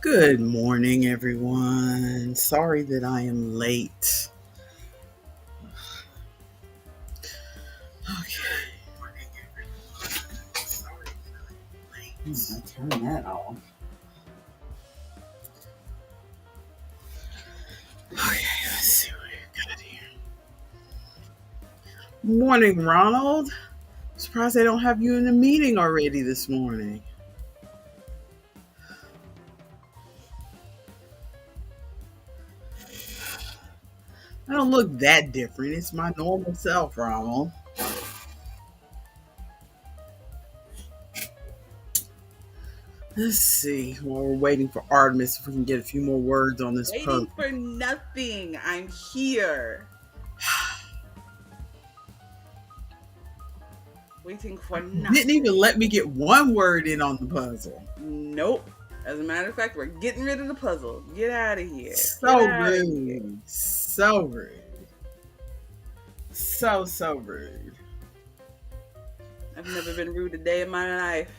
Good morning, everyone. Sorry that I am late. Okay. Morning, everyone. Sorry that I'm late. Turn that off. Okay, let's see what we've got here. Morning, Ronald. Surprised they don't have you in the meeting already this morning. I don't look that different. It's my normal self, Ronald. Let's see. While we're waiting for Artemis, if we can get a few more words on this Waiting post. for nothing. I'm here. Waiting for nothing. Didn't even let me get one word in on the puzzle. Nope. As a matter of fact, we're getting rid of the puzzle. Get out of here. So rude. So rude. So rude. I've never been rude a day in my life.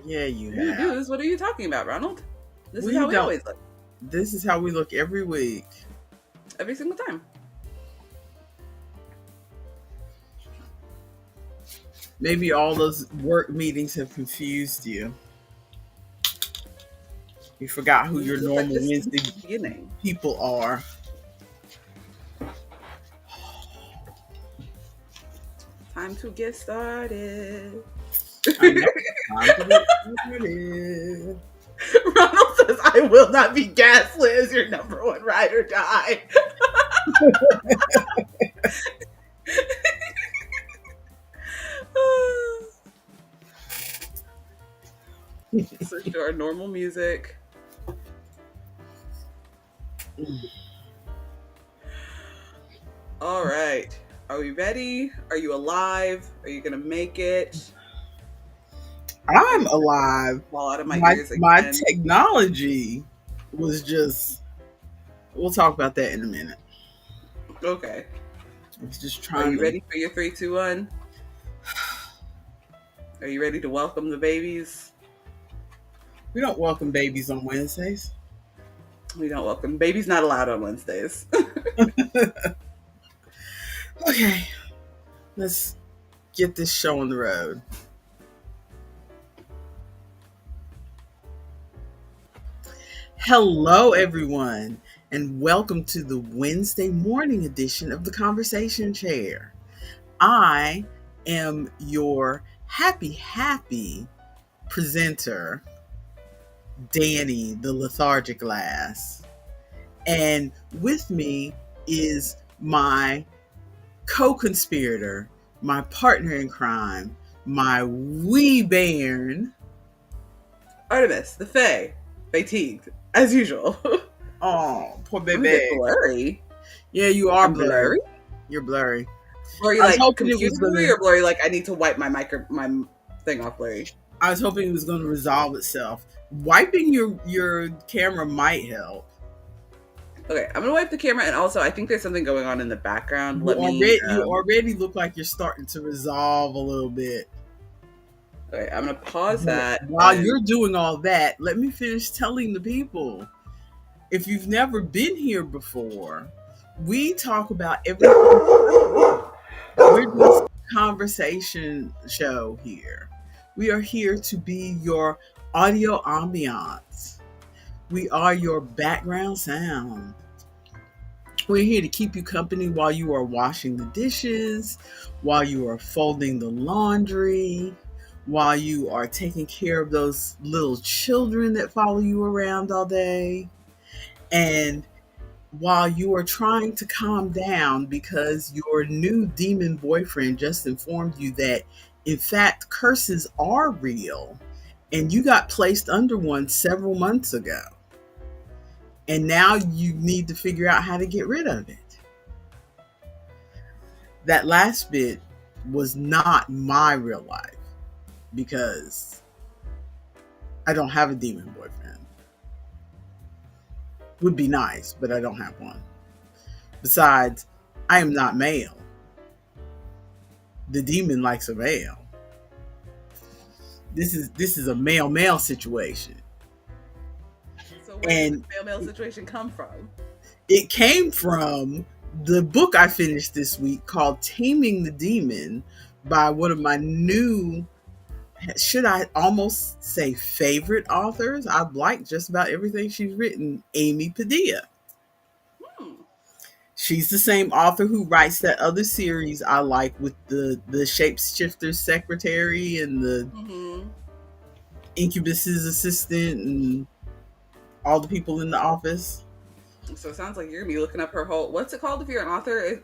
Yeah, you You have. do this. What are you talking about, Ronald? This We is how we don't- always look. This is how we look every week. Every single time. Maybe all those work meetings have confused you. You forgot who your Just like normal this Wednesday since the beginning. people are. Time to get started. I know. Time to get started. Ronald says, I will not be gaslit as your number one ride or die. Switch to our normal music. All right. Are we ready? Are you alive? Are you going to make it? I'm alive. Fall out of my ears again. My technology was just. We'll talk about that in a minute. Okay. I was just Are trying. you ready for your 3, 2, 1? Are you ready to welcome the babies? We don't welcome babies on Wednesdays. We don't welcome babies. Not allowed on Wednesdays. Okay, let's get this show on the road. Hello, everyone, and welcome to the Wednesday morning edition of the Conversation Chair. I am your happy presenter, Dani, the lethargic lass. And with me is my co-conspirator, my partner in crime, my wee bairn, Artemis, the Fae, fatigued, as usual. Oh, poor I'm a baby. bit blurry. Yeah, you are I'm blurry. You're blurry. Blurry I was like hoping it computer was gonna- blurry or blurry like I need to wipe my thing off blurry? I was hoping it was going to resolve itself. Wiping your camera might help. Okay, I'm gonna wipe the camera, and also I think there's something going on in the background. You already look like you're starting to resolve a little bit. Okay, I'm gonna pause that. While you're doing all that, let me finish telling the people. If you've never been here before, we talk about everything. We're just a conversation show here. We are here to be your audio ambiance. We are your background sound. We're here to keep you company while you are washing the dishes, while you are folding the laundry, while you are taking care of those little children that follow you around all day, and while you are trying to calm down because your new demon boyfriend just informed you that, in fact, curses are real and you got placed under one several months ago. And now you need to figure out how to get rid of it. That last bit was not my real life because I don't have a demon boyfriend. Would be nice, but I don't have one. Besides, I am not male. The demon likes a male. This is a male-male situation. Where did And the fail mail situation come from? it came from the book I finished this week called Taming the Demon by one of my new, should I almost say favorite authors? I've liked just about everything she's written, Amy Padilla. Hmm. She's the same author who writes that other series I like with the shapeshifter secretary and the Mm-hmm. incubus's assistant and all the people in the office. So it sounds like you're gonna be looking up her whole. What's it called if you're an author?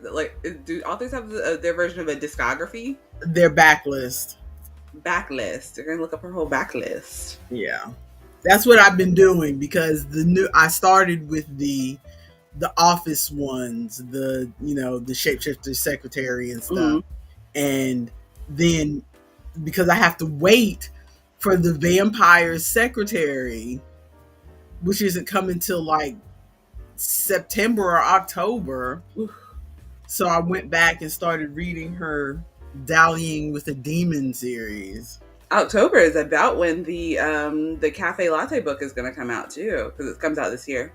Do authors have their version of a discography? Their backlist. Backlist. You're gonna look up her whole backlist. Yeah. That's what I've been doing because I started with the office ones, the shapeshifter secretary and stuff. Mm-hmm. And then because I have to wait for the vampire secretary, which isn't coming till like September or October. So I went back and started reading her Dallying with a Demon series. October is about when the Cafe Latte book is gonna come out too, because it comes out this year.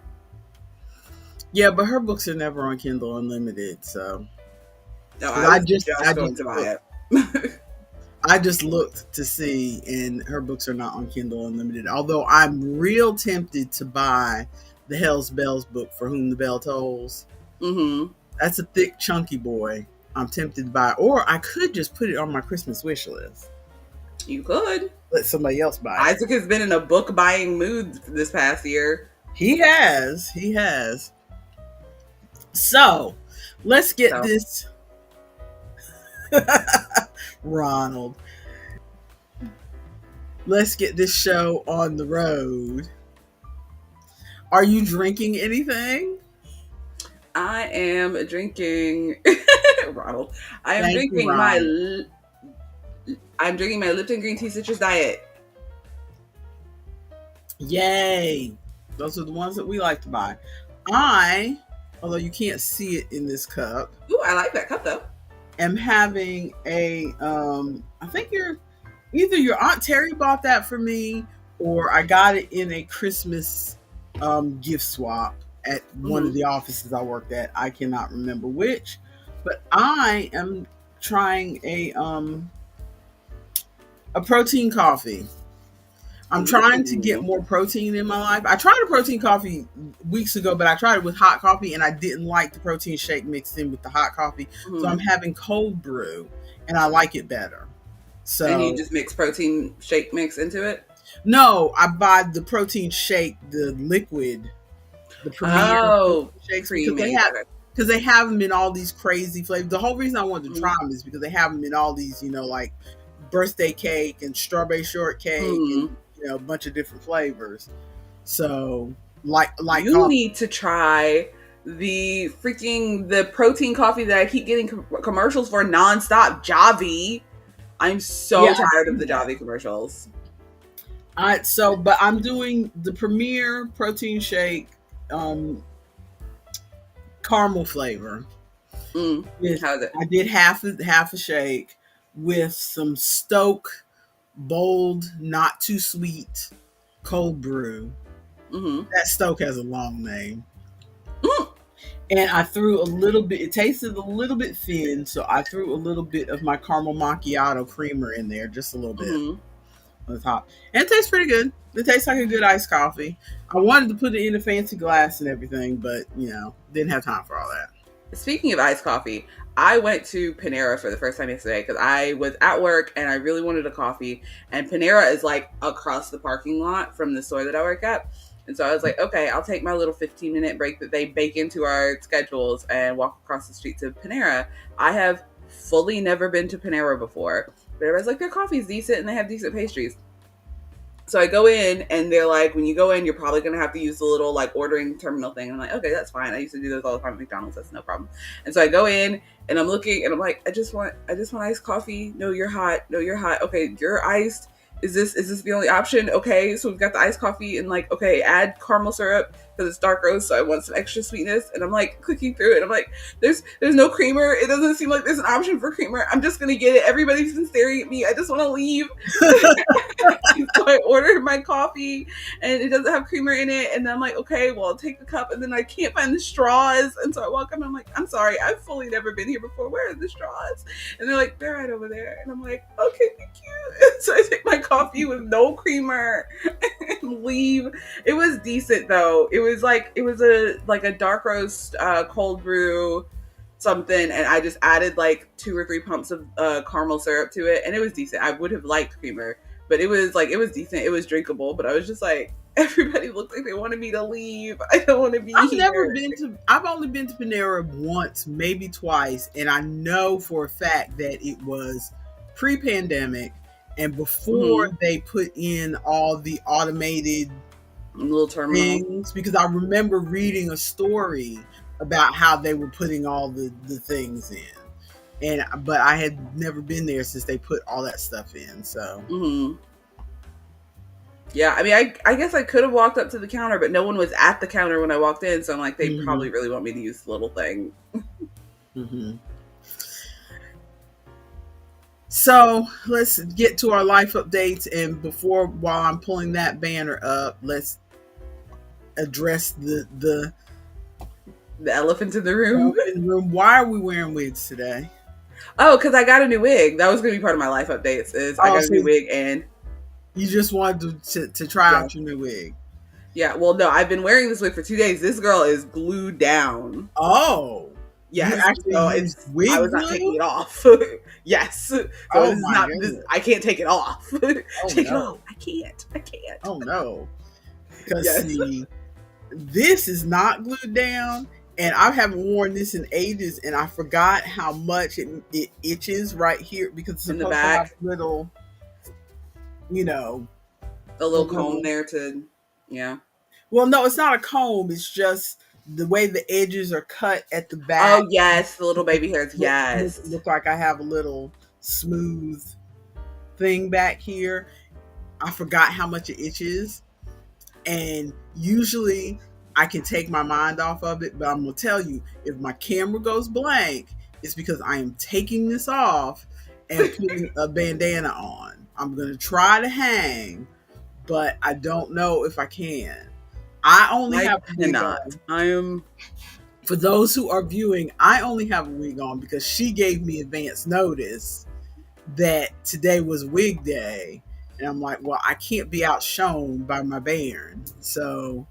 Yeah, but her books are never on Kindle Unlimited, so No, I was just going to buy it. I just looked to see, and her books are not on Kindle Unlimited. Although I'm real tempted to buy the Hell's Bells book, For Whom the Bell Tolls. Mm-hmm. That's a thick, chunky boy. I'm tempted to buy, or I could just put it on my Christmas wish list. You could Let somebody else buy it. Isaac has been in a book buying mood this past year. He has. So, let's get this. Ronald. Let's get this show on the road. Are you drinking anything? I am drinking Ronald. I'm Thank drinking you, my Ronald. I'm drinking my Lipton green tea citrus diet. Yay. Those are the ones that we like to buy. Although you can't see it in this cup, Ooh, I like that cup though. am having I think either your Aunt Terry bought that for me or I got it in a Christmas gift swap at one of the offices I worked at. I cannot remember which, but I am trying a protein coffee. I'm trying to get more protein in my life. I tried a protein coffee weeks ago, but I tried it with hot coffee and I didn't like the protein shake mixed in with the hot coffee. Mm-hmm. So I'm having cold brew and I like it better. So, and you just mix protein shake mix into it? No, I buy the protein shake, the liquid, the Premier shakes because they have them in all these crazy flavors. The whole reason I wanted to try them is because they have them in all these, like birthday cake and strawberry shortcake and a bunch of different flavors. So like you need to try the protein coffee that I keep getting commercials for nonstop, Javi. I'm so tired of the Javi commercials. But I'm doing the Premier protein shake caramel flavor. How's it? I did half a shake with some Stoke bold, not too sweet cold brew. Mm-hmm. That Stoke has a long name. And I threw a little bit, it tasted a little bit thin, so I threw a little bit of my caramel macchiato creamer in there, just a little bit on the top. And it tastes pretty good. It tastes like a good iced coffee. I wanted to put it in a fancy glass and everything, but, didn't have time for all that. Speaking of iced coffee, I went to Panera for the first time yesterday because I was at work and I really wanted a coffee. And Panera is like across the parking lot from the store that I work at. And so I was like, okay, I'll take my little 15-minute break that they bake into our schedules and walk across the street to Panera. I have fully never been to Panera before. But everybody's like, their coffee's decent and they have decent pastries. So I go in and they're like, when you go in, you're probably going to have to use the little like ordering terminal thing. And I'm like, okay, that's fine. I used to do those all the time at McDonald's. That's no problem. And so I go in and I'm looking and I'm like, I just want iced coffee. No, you're hot. No, you're hot. Okay, your iced is this the only option? Okay, so we've got the iced coffee and like, okay, add caramel syrup because it's dark roast, so I want some extra sweetness. And I'm like clicking through it. I'm like, there's no creamer. It doesn't seem like there's an option for creamer. I'm just gonna get it. Everybody's been staring at me. I just want to leave. So I ordered my coffee and it doesn't have creamer in it. And then I'm like, okay, well, I'll take the cup. And then I can't find the straws. And so I walk up and I'm like, I'm sorry, I've fully never been here before. Where are the straws? And they're like, they're right over there. And I'm like, okay, thank you. And so I take my coffee with no creamer and leave. It was decent though. It was a dark roast, cold brew something, and I just added like 2 or 3 pumps of caramel syrup to it, and it was decent. I would have liked creamer, but it was decent. It was drinkable, but I was just like, everybody looked like they wanted me to leave. I don't want to be here. I've only been to Panera once, maybe twice, and I know for a fact that it was pre-pandemic and before they put in all the automated little terminal things, because I remember reading a story about how they were putting all the things in, but I had never been there since they put all that stuff in. So yeah, I mean, I guess I could have walked up to the counter, but no one was at the counter when I walked in, so I'm like, they probably really want me to use the little thing. So let's get to our life updates, and while I'm pulling that banner up, let's address the elephant in the room. Why are we wearing wigs today? Oh, because I got a new wig. That was going to be part of my life updates. I got a new wig, and you just wanted to try out your new wig. Yeah. Well, no, I've been wearing this wig for 2 days. This girl is glued down. Oh. Yes. Actually, I was not taking it off. Yes. So this is not. I can't take it off. Take it off. I can't. Oh no. Because see, this is not glued down, and I haven't worn this in ages, and I forgot how much it itches right here because it's in supposed the back. to have little, a little comb there to, yeah. Well, no, it's not a comb. It's just the way the edges are cut at the back. Oh yes, the little baby hairs. Yes, look like I have a little smooth thing back here. I forgot how much it itches, and usually I can take my mind off of it, but I'm gonna tell you, if my camera goes blank, it's because I am taking this off and putting a bandana on. I'm gonna try to hang, but I don't know if I can. I only have a wig on. For those who are viewing, I only have a wig on because she gave me advance notice that today was wig day. And I'm like, well, I can't be outshone by my band. So,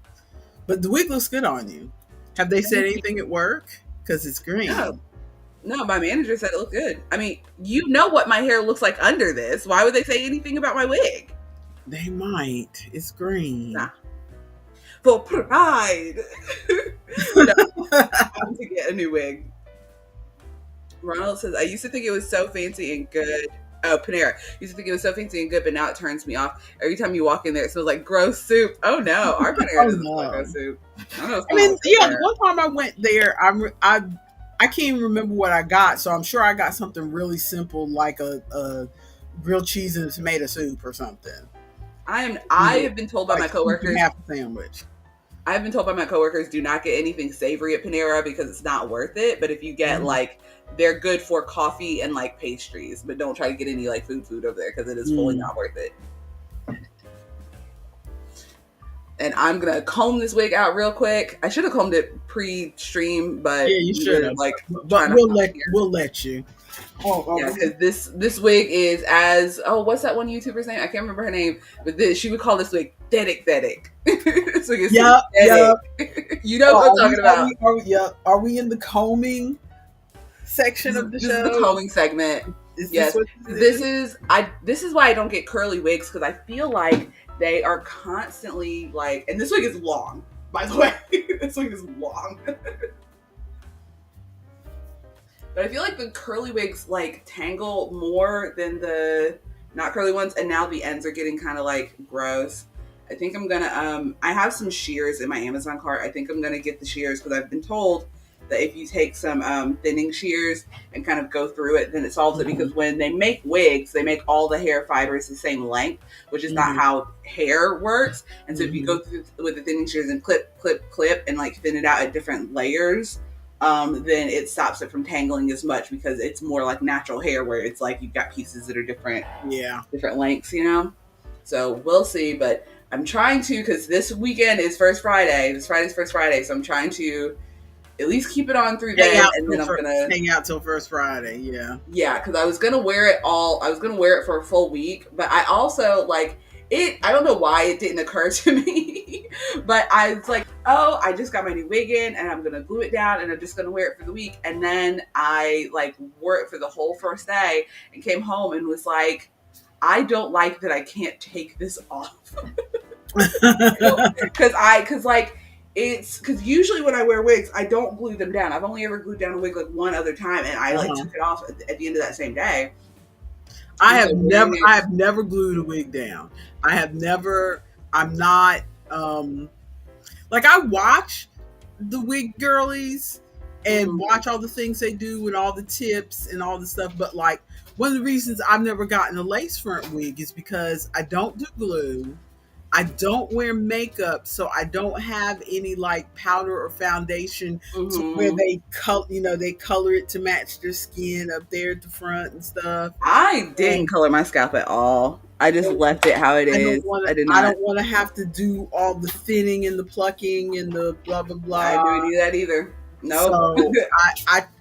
but the wig looks good on you. Have they said anything at work? Because it's green. No, my manager said it looked good. I mean, you know what my hair looks like under this. Why would they say anything about my wig? They might. It's green. Nah. For pride. No, I want to get a new wig. Ronald says, I used to think it was so fancy and good. Oh, Panera. Used to think it was so fancy and good, but now it turns me off. Every time you walk in there, it smells like gross soup. Oh no, our Panera doesn't smell like gross soup. One time I went there, I can't even remember what I got, so I'm sure I got something really simple like a grilled cheese and tomato soup or something. I have been told by my coworkers, half a sandwich. I've been told by my coworkers, do not get anything savory at Panera because it's not worth it. But if you get they're good for coffee and like pastries, but don't try to get any like food over there because it is fully not worth it. And I'm gonna comb this wig out real quick. I should have combed it pre-stream, but yeah, you should have. But we'll let you. Yeah, because this wig is what's that one YouTuber's name? I can't remember her name, but she would call this wig Dedik. So you know what I'm talking about. Are we in the combing section of the show? This is the combing segment. Yes, this is why I don't get curly wigs, because I feel like they are constantly like, and this wig is long, by the way. This wig is long. But I feel like the curly wigs like tangle more than the not curly ones, and now the ends are getting kind of like gross. I think I'm gonna I have some shears in my Amazon cart. I think I'm gonna get the shears because I've been told that if you take some thinning shears and kind of go through it, then it solves it. Mhm. Because when they make wigs, they make all the hair fibers the same length, which is not Mhm. how hair works. And so if you Mhm. go through with the thinning shears and clip, clip, clip, and like thin it out at different layers, then it stops it from tangling as much because it's more like natural hair where it's like you've got pieces that are Yeah. different lengths, you know? So we'll see, but I'm trying to, because this weekend is First Friday. This Friday's First Friday, so I'm trying to at least keep it on through then, and then I'm gonna, Hang out till first Friday. Yeah. yeah, because I was gonna wear it all. I was gonna wear it for a full week, but I also like it. I don't know why it didn't occur to me, but I was like, oh, I just got my new wig in, and I'm gonna glue it down, and I'm just gonna wear it for the week. And then I like wore it for the whole first day, and came home and was like, I don't like that I can't take this off. Because like it's because usually when I wear wigs, I don't glue them down. I've only ever glued down a wig like one other time, and I like Uh-huh. took it off at the end of that same day. I And have so never wearing I it, have never glued a wig down. I have never I'm not like I watch the wig girlies and mhm. watch all the things they do and all the tips and all the stuff, but like one of the reasons I've never gotten a lace front wig is because I don't do glue. I don't wear makeup, so I don't have any like powder or foundation to where Mhm. they they color it to match their skin up there at the front and stuff. I didn't And color my scalp at all. I just left it how it I is. don't want to. I did I not. don't want to have to do all the thinning and the plucking and the blah blah I blah. didn't do that either. Nope. So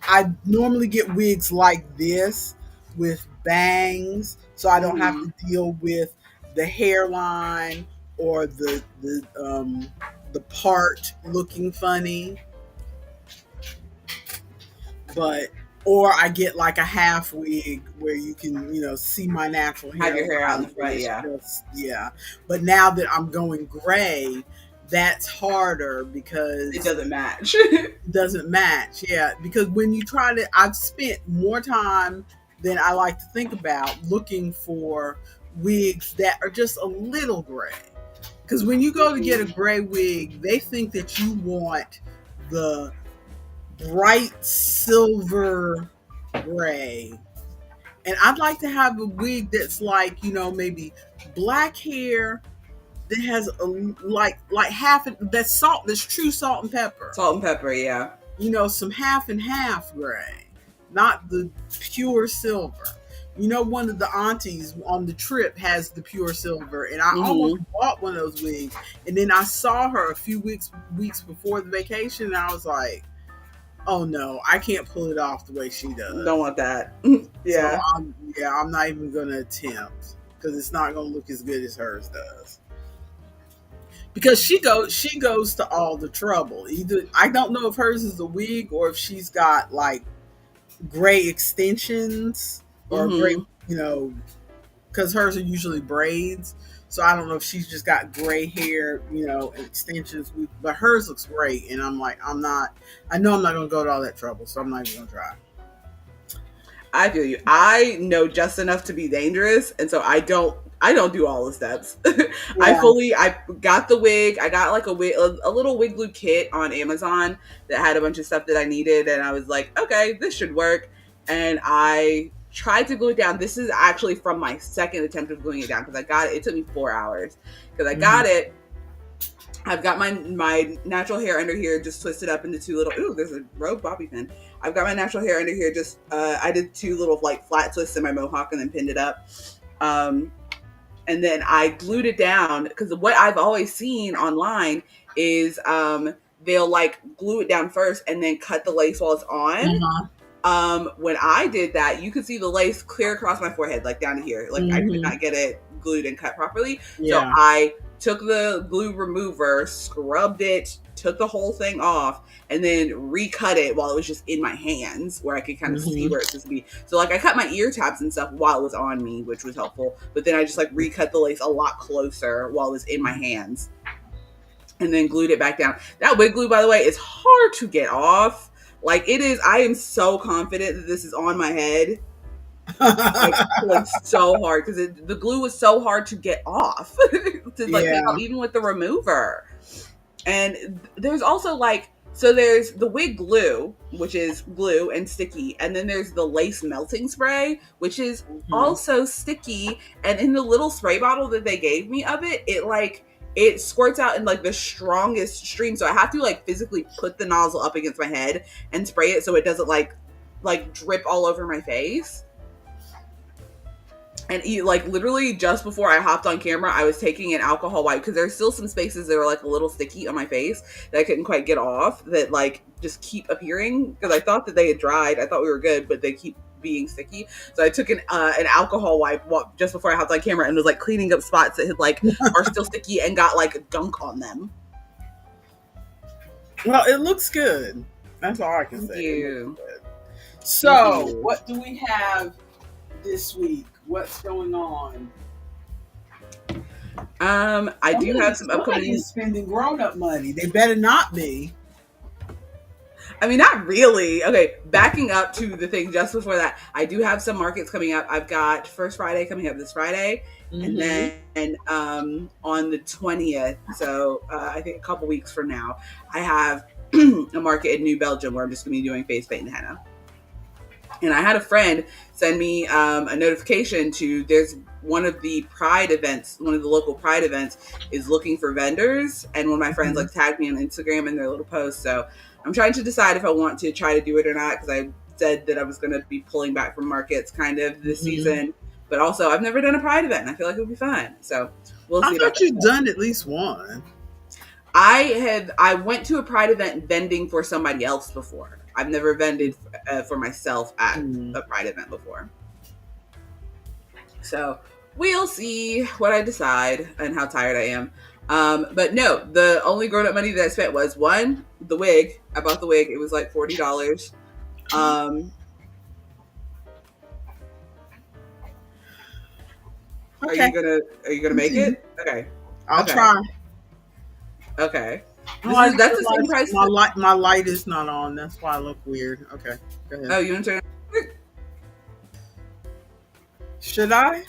I normally get wigs like this with bangs, so I don't have Mhm. to deal with the hairline or the part looking funny. But or I get like a half wig where you can see my natural Have your hair out in hairline, the and front, it's yeah. just yeah. But now that I'm going gray, that's harder It because doesn't match. it doesn't match. Yeah, because when you try to, I've spent more time than I like to think about looking for wigs that are just a little gray. Because when you go to get a Mhm. gray wig, they think that you want the bright silver gray. And I'd like to have a wig that's like, maybe black hair that has a like half that's salt, that's true salt and pepper. Salt and pepper, yeah. Some half and half gray, not the pure silver. One of the aunties on the trip has the pure silver, and I almost Mhm. bought one of those wigs. And then I saw her a few weeks before the vacation, and I was like, "Oh no, I can't pull it off the way she Don't does." want that. So Yeah. I'm not even gonna attempt because it's not gonna look as good as hers does. Because she goes to all the trouble. Either I don't know if hers is a wig or if she's got like gray extensions or gray, Mhm. you know, because hers are usually braids. So I don't know if she's just got gray hair, and extensions. But hers looks great, and I'm like, I'm not. I know I'm not gonna go to all that trouble, so I'm not even gonna try. I feel you. I know just enough to be dangerous, and so I don't do all the steps. Yeah. I got the wig. I got like a little wig glue kit on Amazon that had a bunch of stuff that I needed, and I was like, okay, this should work. And I tried to glue it down. This is actually from my second attempt of gluing it down because I got it. It took me 4 hours because I Hmm. got it. I've got my natural hair under here just twisted up into two little. Ooh, there's a rogue bobby pin. I've got my natural hair under here. Just I did two little like flat twists in my mohawk and then pinned it up. Um, and then I glued it down because what I've always seen online is they'll like glue it down first and then cut the lace while it's on. Uh-huh. When I did that, you could see the lace clear across my forehead, like down to here. Like I could Hmm. not get it glued and cut properly. So Yeah. I took the glue remover, scrubbed it, took the whole thing off, and then recut it while it was just in my hands where I could kind of see Hmm. where it's supposed to be. So like I cut my ear tabs and stuff while it was on me, which was helpful. But then I just like recut the lace a lot closer while it was in my hands and then glued it back down. That wig glue, by the way, is hard to get off. Like it is, I am so confident that this is on my head. Like so hard because the glue was so hard to get off to like take Yeah. off even with the remover. And there's also like So there's the wig glue, which is glue and sticky, and then there's the lace melting spray, which is Mhm. also sticky. And in the little spray bottle that they gave me of it, it squirts out in like the strongest stream. So I have to like physically put the nozzle up against my head and spray it so it doesn't like drip all over my face. And like literally just before I hopped on camera, I was taking an alcohol wipe because there's still some spaces that are like a little sticky on my face that I couldn't quite get off that like just keep appearing because I thought that they had dried. I thought we were good, but they keep being sticky. So I took an alcohol wipe just before I hopped on camera and was like cleaning up spots that had like are still sticky and got like gunk on them. Well, it looks good. That's all I can Thank say. you. So, what do we have this week? What's going on? I do have some upcoming. Spending grown-up money. They better not be. I mean, not really. Okay, backing up to the thing just before that, I do have some markets coming up. I've got First Friday coming up this Friday, and then on the 20th, so I think a couple weeks from now, I have a market in New Belgium where I'm just going to be doing face paint and henna. And I had a friend send me a notification there's one of the Pride events, one of the local Pride events is looking for vendors. And one of my friends like tagged me on Instagram in their little post. So I'm trying to decide if I want to try to do it or not, because I said that I was going to be pulling back from markets kind of this season. But also, I've never done a Pride event, and I feel like it would be fun. So we'll see. I thought you'd done at least one. I went to a Pride event vending for somebody else before. I've never vended for myself at a Pride event before. So we'll see what I decide and how tired I am. But no, the only grown-up money that I spent was one, the wig. I bought the wig. It was like $40. Okay. Are you gonna make it? Okay. I'll try. Okay. That's the same price. My light is not on. That's why I look weird. Okay. Go ahead. Oh, you want to turn it? Should I?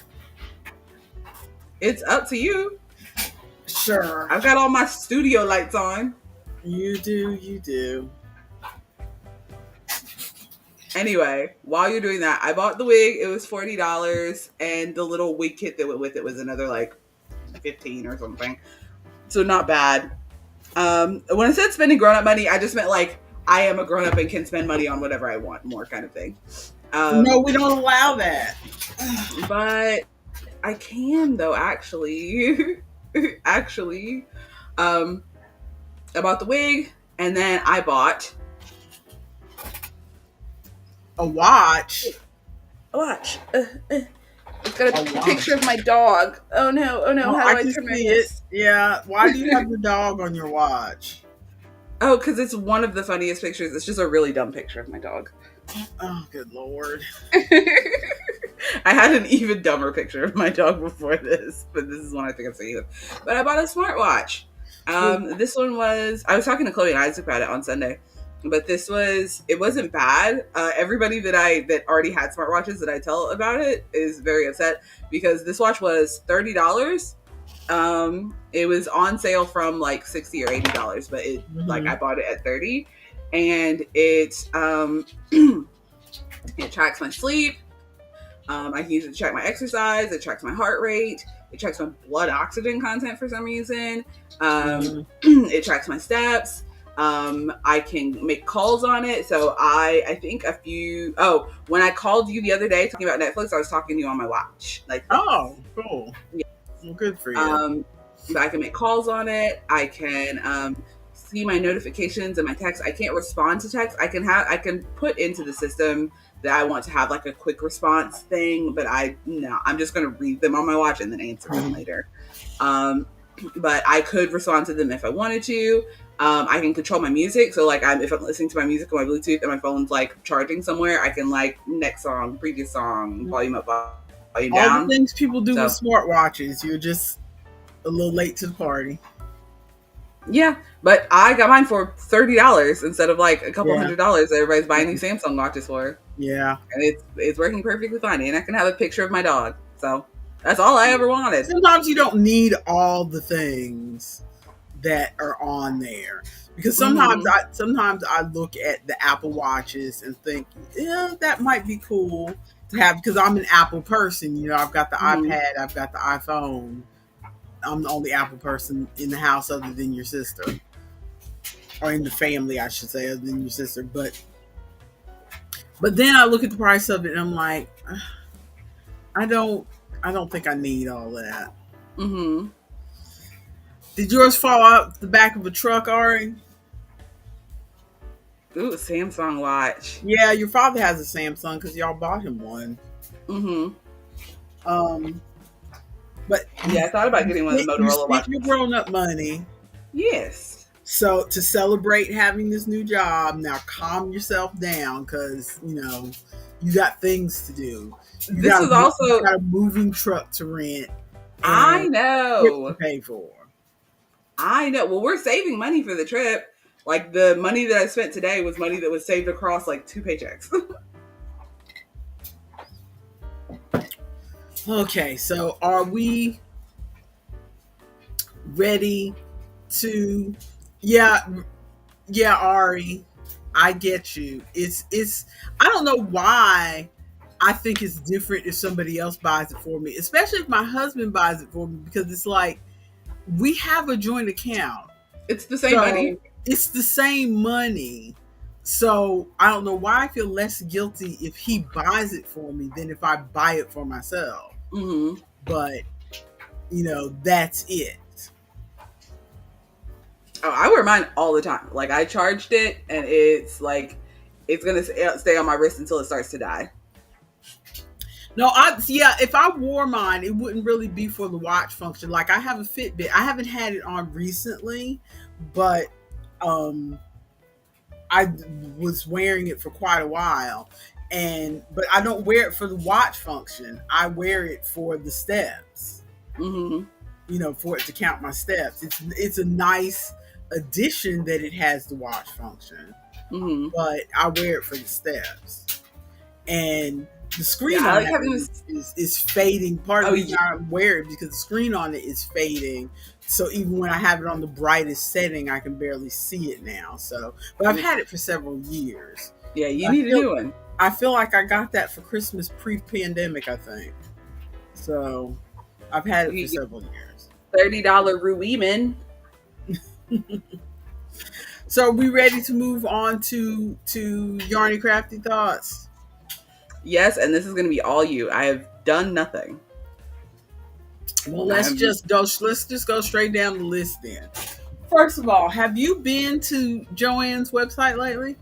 It's up to you. Sure. I've got all my studio lights on. You do. Anyway, while you're doing that, I bought the wig. It was $40, and the little wig kit that went with it was another like $15 or something. So not bad. When I said spending grown-up money, I just meant like I am a grown-up and can spend money on whatever I want, more kind of thing. No, we don't allow that. But I can though, actually. Actually. I bought the wig, and then I bought a watch. A watch. It's got a picture of my dog. Oh no! How do I turn this? Yeah. Why do you have the dog on your watch? Oh, because it's one of the funniest pictures. It's just a really dumb picture of my dog. Oh, good Lord. I had an even dumber picture of my dog before this, but this is one I think I'm saying. But I bought a smartwatch. This one was, I was talking to Chloe and Isaac about it on Sunday, but it wasn't bad. Everybody that already had smartwatches that I tell about it is very upset because this watch was $30. It was on sale from like $60 or $80, but like I bought it at $30, and it tracks my sleep. I can use it to track my exercise. It tracks my heart rate. It tracks my blood oxygen content for some reason. It tracks my steps. I can make calls on it. So I think when I called you the other day talking about Netflix, I was talking to you on my watch. Like, oh, cool. Yeah. Well, good for you. But I can make calls on it. I can see my notifications and my texts. I can't respond to texts. I can put into the system that I want to have like a quick response thing, but I'm just going to read them on my watch and then answer them later. But I could respond to them if I wanted to. I can control my music. So like if I'm listening to my music on my Bluetooth and my phone's like charging somewhere, I can like next song, previous song, volume up, volume down. All the things people do with smartwatches. You're just a little late to the party. Yeah, but I got mine for $30 instead of like a couple $100 that everybody's buying these Samsung watches for. Yeah. And it's working perfectly fine. And I can have a picture of my dog. So that's all I ever wanted. Sometimes you don't need all the things that are on there. Because Mm-hmm. sometimes I look at the Apple Watches and think, yeah, that might be cool to have because I'm an Apple person. You know, I've got the Mm-hmm. iPad, I've got the iPhone. I'm the only Apple person in the house other than your sister, or in the family, I should say, other than your sister. But then I look at the price of it and I'm like, I don't I don't think I need all that. Mm-hmm. Did yours fall out the back of a truck, Ari? Ooh, Samsung watch. Yeah, your father has a Samsung because y'all bought him one. Mm-hmm. Um, but Yeah, I thought about getting one of the you Motorola spent your watches. grown up money. Yes. So to celebrate having this new job, now calm yourself down because you got things to do. This was You also, got a moving truck to rent and I trips to know. pay for. I know. Well, we're saving money for the trip. Like the money that I spent today was money that was saved across like 2 paychecks. Okay, so are we ready to? Yeah, yeah, Ari, I get you. It's. I don't know why. I think it's different if somebody else buys it for me, especially if my husband buys it for me, because it's like we have a joint account. It's the same money. So it's the same money. So I don't know why I feel less guilty if he buys it for me than if I buy it for myself. Mm-hmm. But that's it. Oh, I wear mine all the time. Like I charged it, and it's like it's gonna stay on my wrist until it starts to die. No, if I wore mine, it wouldn't really be for the watch function. Like I have a Fitbit. I haven't had it on recently, but um I was wearing it for quite a while. But I don't wear it for the watch function. I wear it for the steps. Mm-hmm. For it to count my steps. It's a nice addition that it has the watch function, Mm-hmm. but I wear it for the steps. And the Yeah, screen I on like that having this. is fading. Part of Oh the reason yeah. I wear it because the screen on it is fading. So even when I have it on the brightest setting, I can barely see it now. So, but I've had it for several years. Yeah, you I need a feel new one. I feel like I got that for Christmas pre-pandemic, I think. So I've had it for You get several years. $30 Ruiman. So we ready to move on to Yarny Crafty Thoughts? Yes, and this is gonna be all you. I have done nothing. Well, I'm let's just go straight down the list then. First of all, have you been to Joanne's website lately?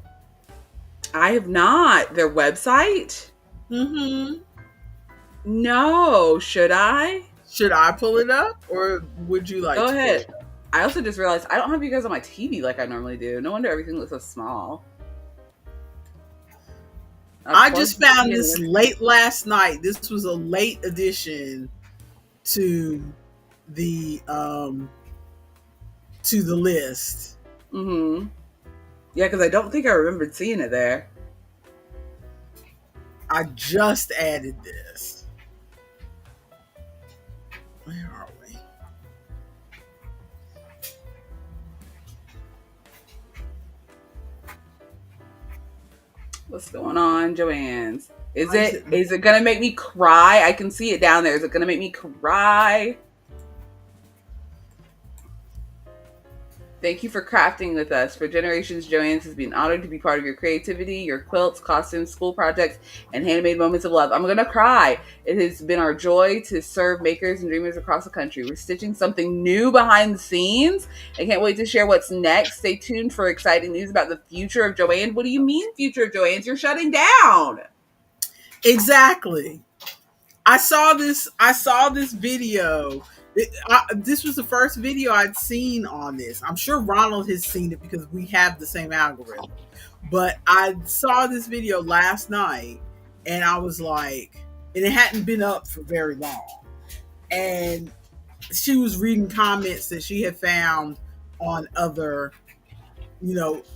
I have not. Their website? Mm-hmm. No. Should I? Should I pull it up, or would you like Go to pull ahead. it up? I also just realized I don't have you guys on my TV like I normally do. No wonder everything looks so small. I Plug just the found TV this in. late last night. This was a late addition to the list. Mm-hmm. Yeah, because I don't think I remembered seeing it there. I just added this. Where are we? What's going on, Joanne's? Is Why is it it? is it gonna make me cry? I can see it down there. Is it gonna make me cry? Thank you for crafting with us. For generations, Joanne's has been honored to be part of your creativity, your quilts, costumes, school projects, and handmade moments of love. I'm going to cry. It has been our joy to serve makers and dreamers across the country. We're stitching something new behind the scenes. I can't wait to share what's next. Stay tuned for exciting news about the future of Joanne. What do you mean, future of Joanne's? You're shutting down. Exactly. I saw this video. This was the first video I'd seen on this. I'm sure Ronald has seen it because we have the same algorithm. But I saw this video last night and I was like, and it hadn't been up for very long. And she was reading comments that she had found on other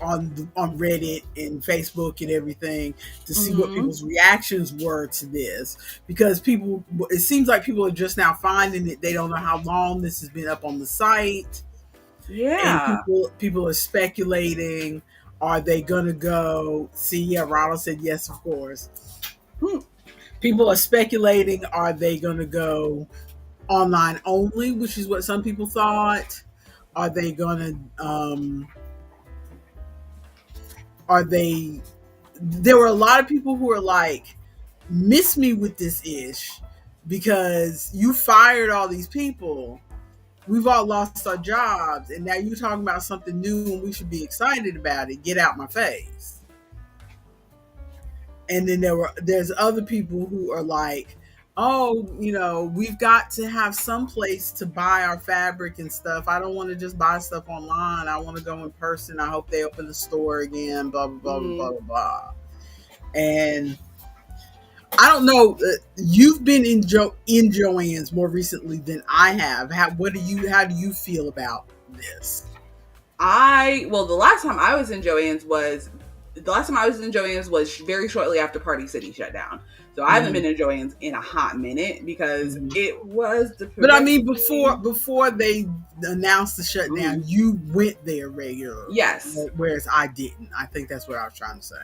on Reddit and Facebook and everything to see what Mm-hmm. people's reactions were to this, because it seems like people are just now finding it. They don't know how long this has been up on the site. And Yeah. people are speculating, are they gonna go? See, yeah, Ronald said yes, of course. Hmm. People are speculating, are they gonna go online only, which is what some people thought? Are they gonna are they there were a lot of people who are like, miss me with this ish, because you fired all these people, we've all lost our jobs, and now you're talking about something new and we should be excited about it. Get out my face. And then there's other people who are like, oh, we've got to have some place to buy our fabric and stuff. I don't want to just buy stuff online. I want to go in person. I hope they open the store again, blah blah blah blah blah blah. And I don't know. You've been in Joann's more recently than I have. How do you feel about this? The last time I was in Joann's was very shortly after Party City shut down. So I haven't Mm-hmm. been in Joann's in a hot minute because Mm-hmm. it was But I mean, depressing. before they announced the shutdown, Mm. you went there regularly, Yes. whereas I didn't. I think that's what I was trying to say.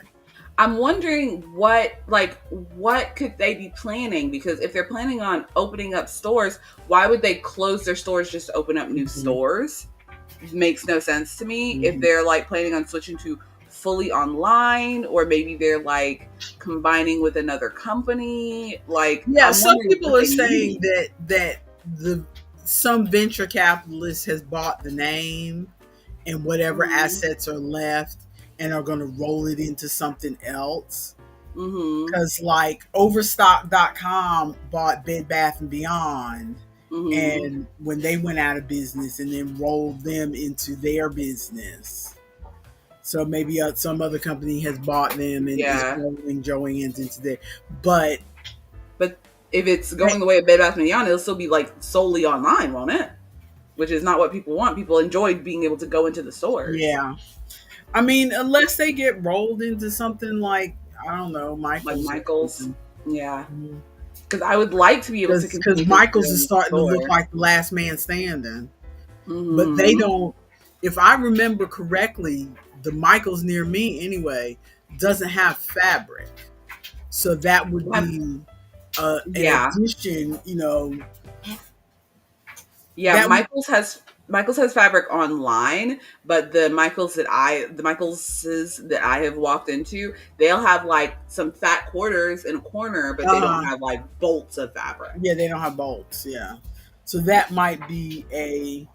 I'm wondering what could they be planning? Because if they're planning on opening up stores, why would they close their stores just to open up new Mm-hmm. stores? It makes no sense to me. If Mm-hmm. they're like planning on switching to fully online, or maybe they're like combining with another company. Like, Yeah, I'm some wondering people what are they saying need. that the some venture capitalist has bought the name and whatever Mm-hmm. assets are left and are going to roll it into something else. Mm-hmm. Because like Overstock.com bought Bed Bath and Beyond, Mm-hmm. and when they went out of business, and then rolled them into their business. So maybe some other company has bought them and is Yeah. rolling Joann's into there. But But if it's hey, going the way of Bed Bath & Beyond, it'll still be like solely online, won't it? Which is not what people want. People enjoy being able to go into the stores. yeah, I mean, unless they get rolled into something like, I don't know, Like Michaels or Michael's. something. Yeah. Because I would like to be able to Because continue to Michaels go is in the starting to look store. like the last man standing. But they Mm-hmm. don't, if I remember correctly, the Michaels near me anyway doesn't have fabric. So that would be an Yeah. addition, Yeah, that would, Michael's has fabric online, but the Michaelses that I have walked into, they'll have like some fat quarters in a corner, but they don't uh, have like bolts of fabric. yeah, they don't have bolts. Yeah. So that might be a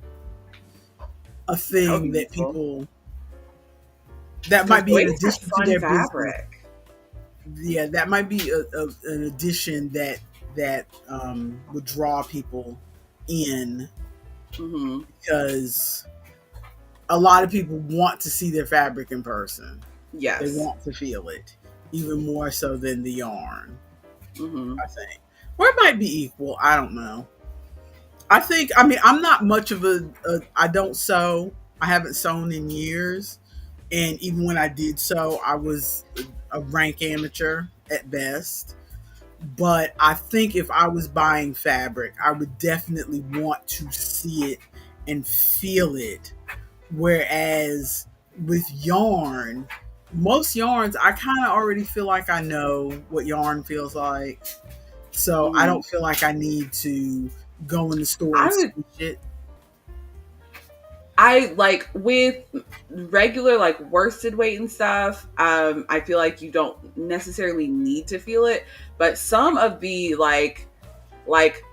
That would be thing that useful. people, that Because might be an Joann's has addition to fun their business. fabric. Yeah, that might be an addition that would draw people in, Mm-hmm. because a lot of people want to see their fabric in person. They Yes. want to feel it even more so than the yarn, Mm-hmm. I think. Or it might be equal. I don't know. I mean, I'm not much of I don't sew. I haven't sewn in years. And even when I did sew, I was a rank amateur at best. But I think if I was buying fabric, I would definitely want to see it and feel it. Whereas with yarn, most yarns, I kind of already feel like I know what yarn feels like. So I Mm-hmm. don't feel like I need to go in the store and I would switch it. I like with regular like worsted weight and stuff. I feel like you don't necessarily need to feel it, but some of the like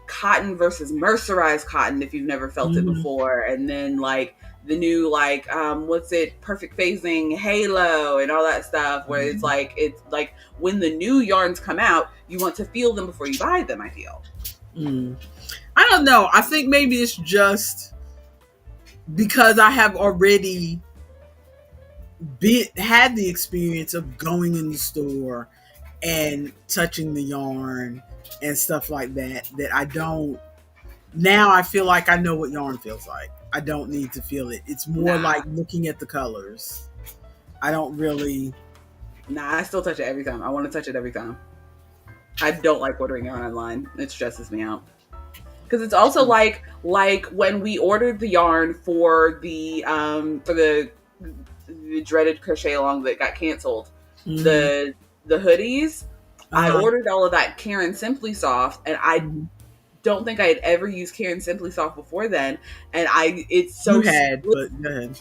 cotton versus mercerized cotton, if you've never felt it Mm-hmm. before, and then like the new like what's it, perfect phasing halo and all that stuff, where it's like when the new yarns come out, you want to feel them before you buy them. I feel. Mm. I don't know. I think maybe it's just because I have already had the experience of going in the store and touching the yarn and stuff like that, that I don't, now I feel like I know what yarn feels like. I don't need to feel it. It's more Nah, like looking at the colors. I don't really. I still touch it every time. I want to touch it every time. I don't like ordering yarn online. It stresses me out. Because it's also like when we ordered the yarn for the dreaded crochet along that got canceled, Mhm. the hoodies. I Uh-huh. ordered all of that Karen Simply Soft, and I Mhm. don't think I had ever used Karen Simply Soft before then, and it's You so had, split. but go ahead.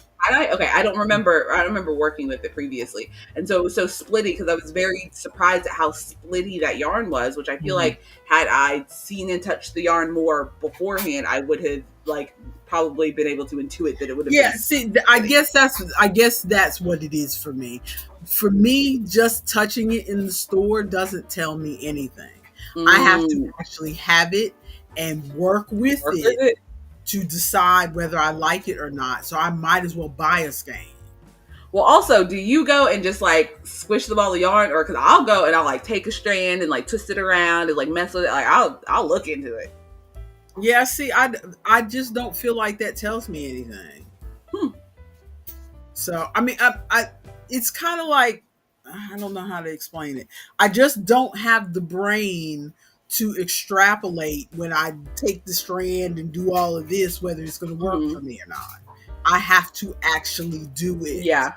Okay, I don't remember. I don't remember working with it previously, and so it was so splitty because I was very surprised at how splitty that yarn was. Which I feel Mhm. like had I seen and touched the yarn more beforehand, I would have like probably been able to intuit that it would have Yeah, been see, splitty. I guess that's what it is for me. For me, just touching it in the store doesn't tell me anything. I have to Mm, actually have it and work with work with it it. to decide whether I like it or not. So I might as well buy a skein. Well, also, do you go and just like squish the ball of yarn, or because I'll go and I'll like take a strand and like twist it around and like mess with it. Like I'll look into it. Yeah, see, I just don't feel like that tells me anything. Hmm. So I mean, I it's kind of like I don't know how to explain it. I just don't have the brain to extrapolate when I take the strand and do all of this whether it's going to work Mm-hmm. for me or not. I have to actually do it Yeah,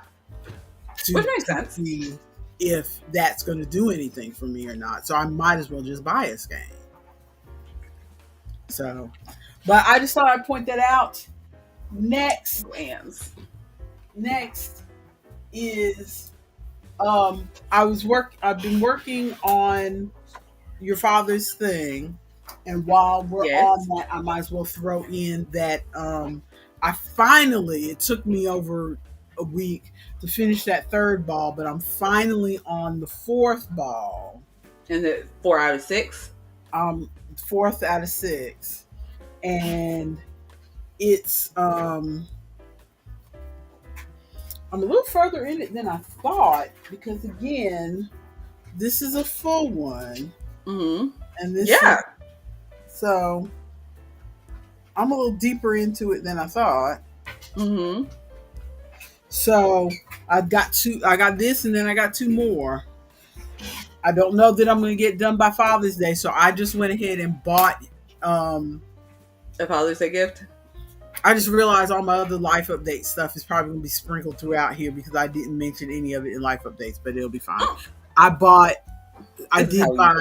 to, which makes to sense. see if that's going to do anything for me or not. So I might as well just buy a skein. So, but I just thought I'd point that out. Next, Glands. next is I've been working on your father's thing, and while we're on Yes. that, I might as well throw in that I finally, it took me over a week to finish that third ball, but I'm finally on the fourth ball. And the 4 out of 6. Fourth out of six. And it's I'm a little further in it than I thought because again, this is a full one. Mm-hmm. And this is Yeah. so I'm a little deeper into it than I thought. Mm-hmm. So I got this and then I got two more. I don't know that I'm going to get done by Father's Day, so I just went ahead and bought. Um, A Father's Day gift. I just realized all my other life update stuff is probably going to be sprinkled throughout here because I didn't mention any of it in life updates, but it'll be fine. I bought. I This is did how you buy.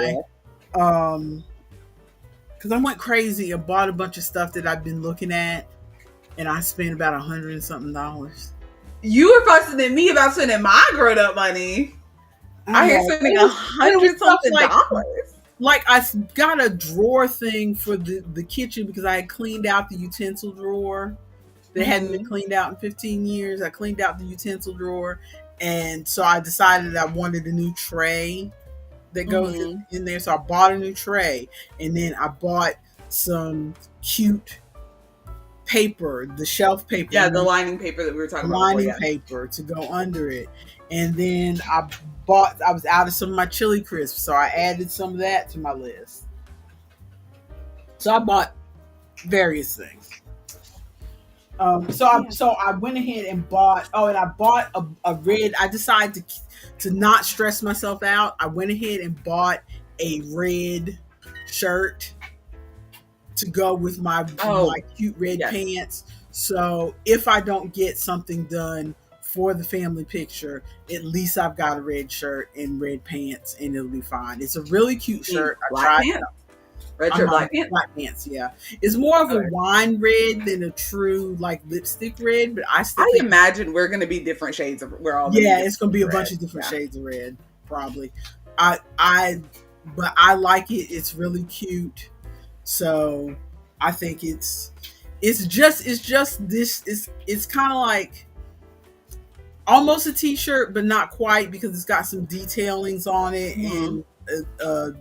roll. Because I went crazy and bought a bunch of stuff that I've been looking at, and I spent about $100 and something. You were fussing at me about spending my grown up money. I hear know. spending It was $100 stuff something dollars. like I got a drawer thing for the kitchen because I had cleaned out the utensil drawer that hadn't been cleaned out in 15 years. I cleaned out the utensil drawer, and so I decided I wanted a new tray that goes in there. So I bought a new tray, and then I bought some cute paper, the shelf paper. Yeah, the lining paper that we were talking about before. Lining Yeah. paper to go under it. And then I was out of some of my chili crisps, so I added some of that to my list. So I bought various things. So I went ahead and bought. Oh, and I bought a red. I decided to not stress myself out. I went ahead and bought a red shirt to go with my cute red pants. So if I don't get something done for the family picture, at least I've got a red shirt and red pants, and it'll be fine. It's a really cute shirt. Black pants. Red shirt, black pants. Black pants, yeah. It's more of a wine red than a true like lipstick red, but I imagine we're gonna be different shades of it's gonna be a bunch of different shades of red, probably. But I like it. It's really cute. So I think it's just this it's kind of like almost a t-shirt, but not quite because it's got some detailings on it and a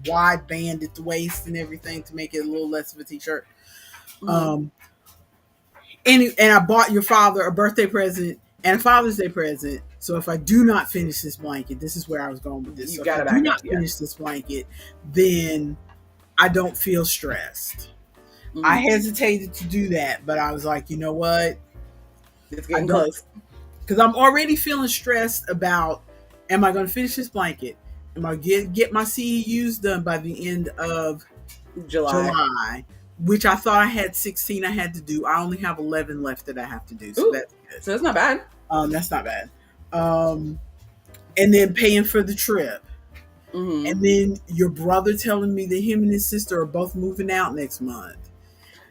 wide band at the waist and everything to make it a little less of a t-shirt. And I bought your father a birthday present and a Father's Day present. So if I do not finish this blanket, this is where I was going with this. So if I do not finish this blanket, then I don't feel stressed. I hesitated to do that, but I was like, you know what? It's getting close. Because I'm already feeling stressed about, am I going to finish this blanket? Am I get my CEUs done by the end of July. July, which I thought I had 16 I had to do. I only have 11 left that I have to do, so Ooh, that's good. so that's not bad. That's not bad. And then paying for the trip. Mm-hmm. And then your brother telling me that him and his sister are both moving out next month.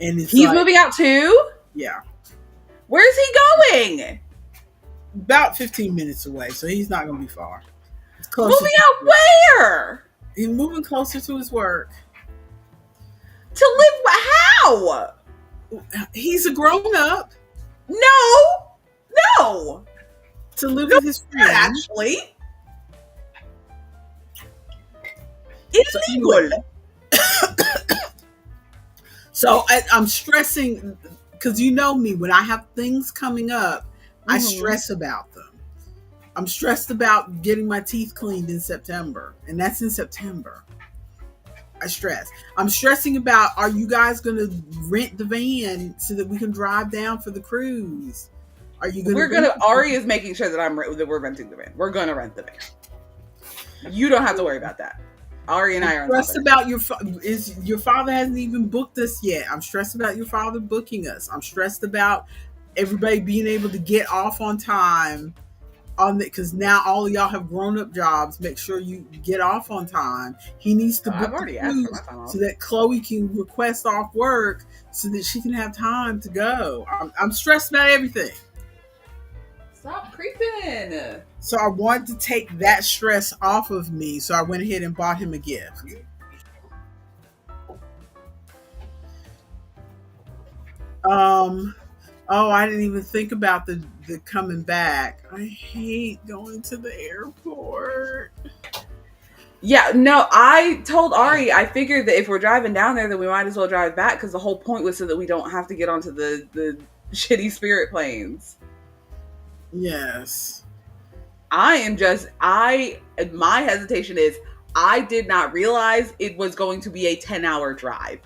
And it's He's like, moving out too? yeah, Where's he going? about 15 minutes away, so he's not going to be far. It's closer. Moving out where? He's moving closer to his work. To live how? He's a grown up. No. To live with his friend. Actually. Illegal. So I'm stressing because you know me, when I have things coming up, I stress about them. I'm stressed about getting my teeth cleaned in September, and that's in September. I stress. I'm stressing about, are you guys going to rent the van so that we can drive down for the cruise? Are you going to? Ari is making sure that we're renting the van. We're going to rent the van. You don't have to worry about that. Ari and I are stressed about your father hasn't even booked us yet. I'm stressed about your father booking us. I'm stressed about everybody being able to get off on time because now all of y'all have grown up jobs. Make sure you get off on time. He needs to book I've already asked for my time off so that Chloe can request off work so that she can have time to go. I'm stressed about everything. Stop creeping. So I wanted to take that stress off of me. So I went ahead and bought him a gift. Oh, I didn't even think about the coming back. I hate going to the airport. Yeah, no, I told Ari, I figured that if we're driving down there, then we might as well drive back, because the whole point was so that we don't have to get onto the shitty Spirit planes. Yes. My hesitation is, I did not realize it was going to be a 10-hour drive.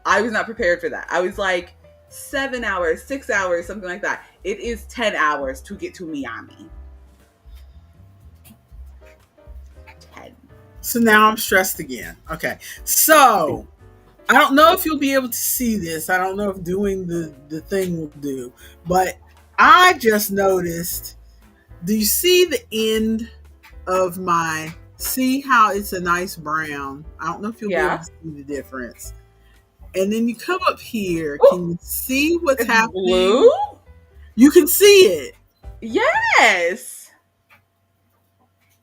I was not prepared for that. I was like, 7 hours, 6 hours, something like that. It is 10 hours to get to Miami. 10. So now I'm stressed again. Okay. So I don't know if you'll be able to see this. I don't know if doing the thing will do. But I just noticed, do you see the end of see how it's a nice brown? I don't know if you'll be able to see the difference. And then you come up here. Ooh. Can you see what's happening? Blue? You can see it. Yes.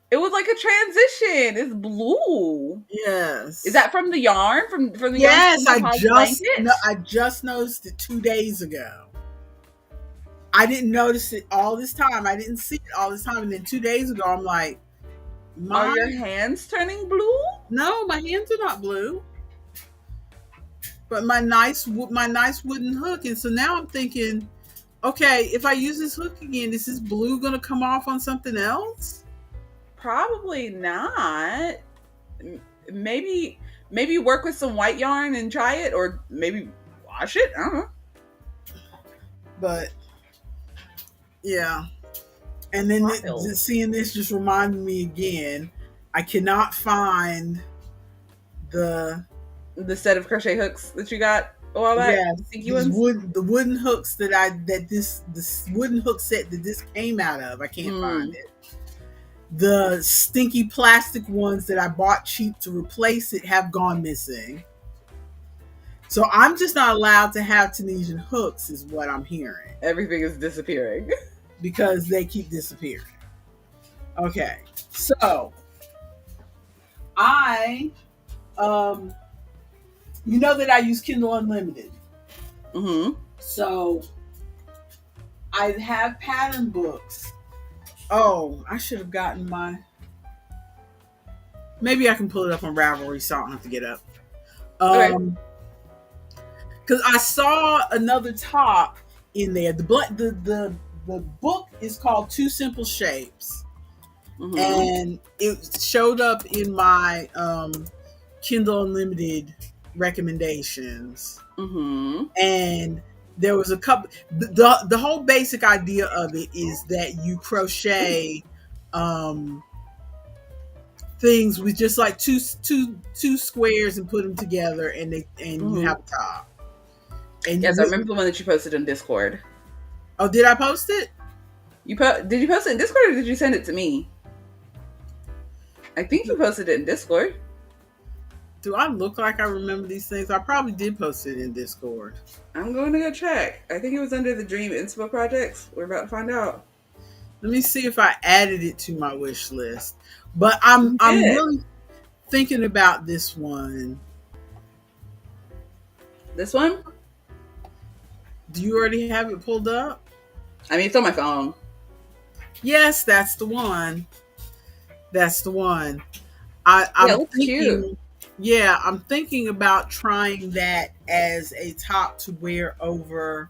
It was like a transition. It's blue. Yes. Is that from the yarn? From the yes, yarn? Yes, I just noticed it 2 days ago. I didn't notice it all this time. I didn't see it all this time. And then 2 days ago, I'm like, are your hands turning blue? No, my hands are not blue. But my nice wooden hook. And so now I'm thinking, okay, if I use this hook again, is this blue going to come off on something else? Probably not. Maybe work with some white yarn and try it, or maybe wash it. I don't know. But yeah. And then seeing this just reminded me again, I cannot find the set of crochet hooks that you got a while back. Yeah, the wooden hooks this wooden hook set that this came out of. I can't find it. The stinky plastic ones that I bought cheap to replace it have gone missing. So I'm just not allowed to have Tunisian hooks, is what I'm hearing. Everything is disappearing. Because they keep disappearing. Okay. So I you know that I use Kindle Unlimited. Mm-hmm. So I have pattern books. Oh, I should have gotten maybe I can pull it up on Ravelry so I don't have to get up. Because I saw another top in there. The book is called Two Simple Shapes. Mm-hmm. And it showed up in my Kindle Unlimited recommendations. Mm-hmm. And there was a couple. The whole basic idea of it is that you crochet things with just like two squares and put them together, and you have a top. And Yes, I remember the one that you posted on Discord. Oh, did I post it? Did you post it in Discord or did you send it to me? I think you posted it in Discord. Do I look like I remember these things? I probably did post it in Discord. I'm going to go check. I think it was under the Dream Inspo projects. We're about to find out. Let me see if I added it to my wish list. But I'm really thinking about this one. This one? Do you already have it pulled up? I mean, it's on my phone. Yes, that's the one. That's the one. I'm thinking, cute. Yeah, I'm thinking about trying that as a top to wear over,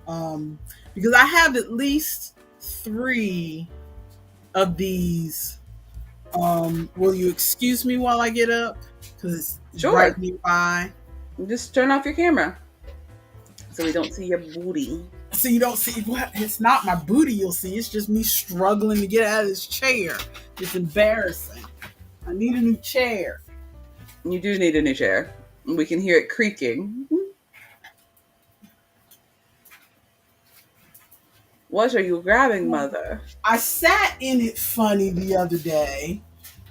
because I have at least 3 of these. Will you excuse me while I get up? Because it's right nearby. Just turn off your camera so we don't see your booty. So you don't see what? It's not my booty you'll see. It's just me struggling to get out of this chair. It's embarrassing. I need a new chair. You do need a new chair. We can hear it creaking. What are you grabbing, mother? I sat in it funny the other day,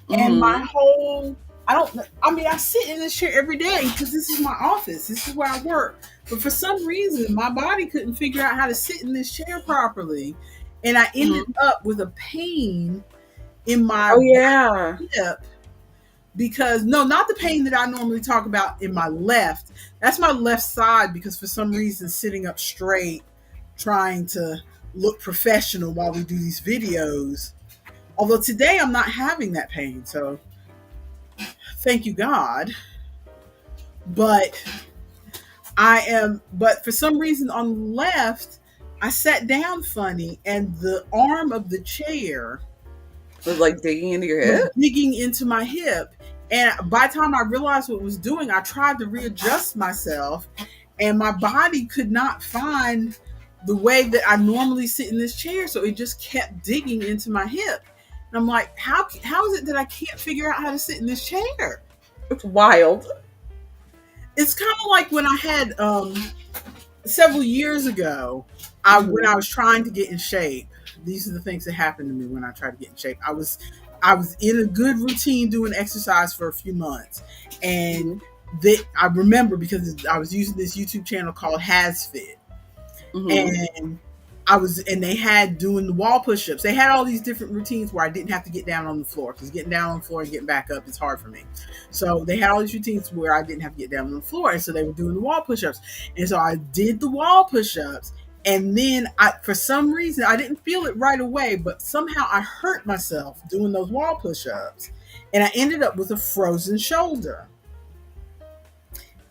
and my whole, I sit in this chair every day because this is my office. This is where I work. But for some reason, my body couldn't figure out how to sit in this chair properly. And I ended up with a pain in my hip. Because, no, not the pain that I normally talk about in my left. That's my left side because for some reason, sitting up straight, trying to look professional while we do these videos. Although today I'm not having that pain, so thank you, God. But for some reason on the left, I sat down funny and the arm of the chair was like digging into your hip? Digging into my hip. And by the time I realized what it was doing, I tried to readjust myself and my body could not find the way that I normally sit in this chair. So it just kept digging into my hip. And I'm like, how is it that I can't figure out how to sit in this chair? It's wild. It's kind of like when I had several years ago, when I was trying to get in shape. These are the things that happened to me when I tried to get in shape. I was in a good routine doing exercise for a few months, and I remember because I was using this YouTube channel called HasFit, and they had doing the wall push-ups. They had all these different routines where I didn't have to get down on the floor because getting down on the floor and getting back up is hard for me. So they had all these routines where I didn't have to get down on the floor, and so they were doing the wall push-ups, and so I did the wall push-ups. And then for some reason, I didn't feel it right away, but somehow I hurt myself doing those wall push-ups. And I ended up with a frozen shoulder.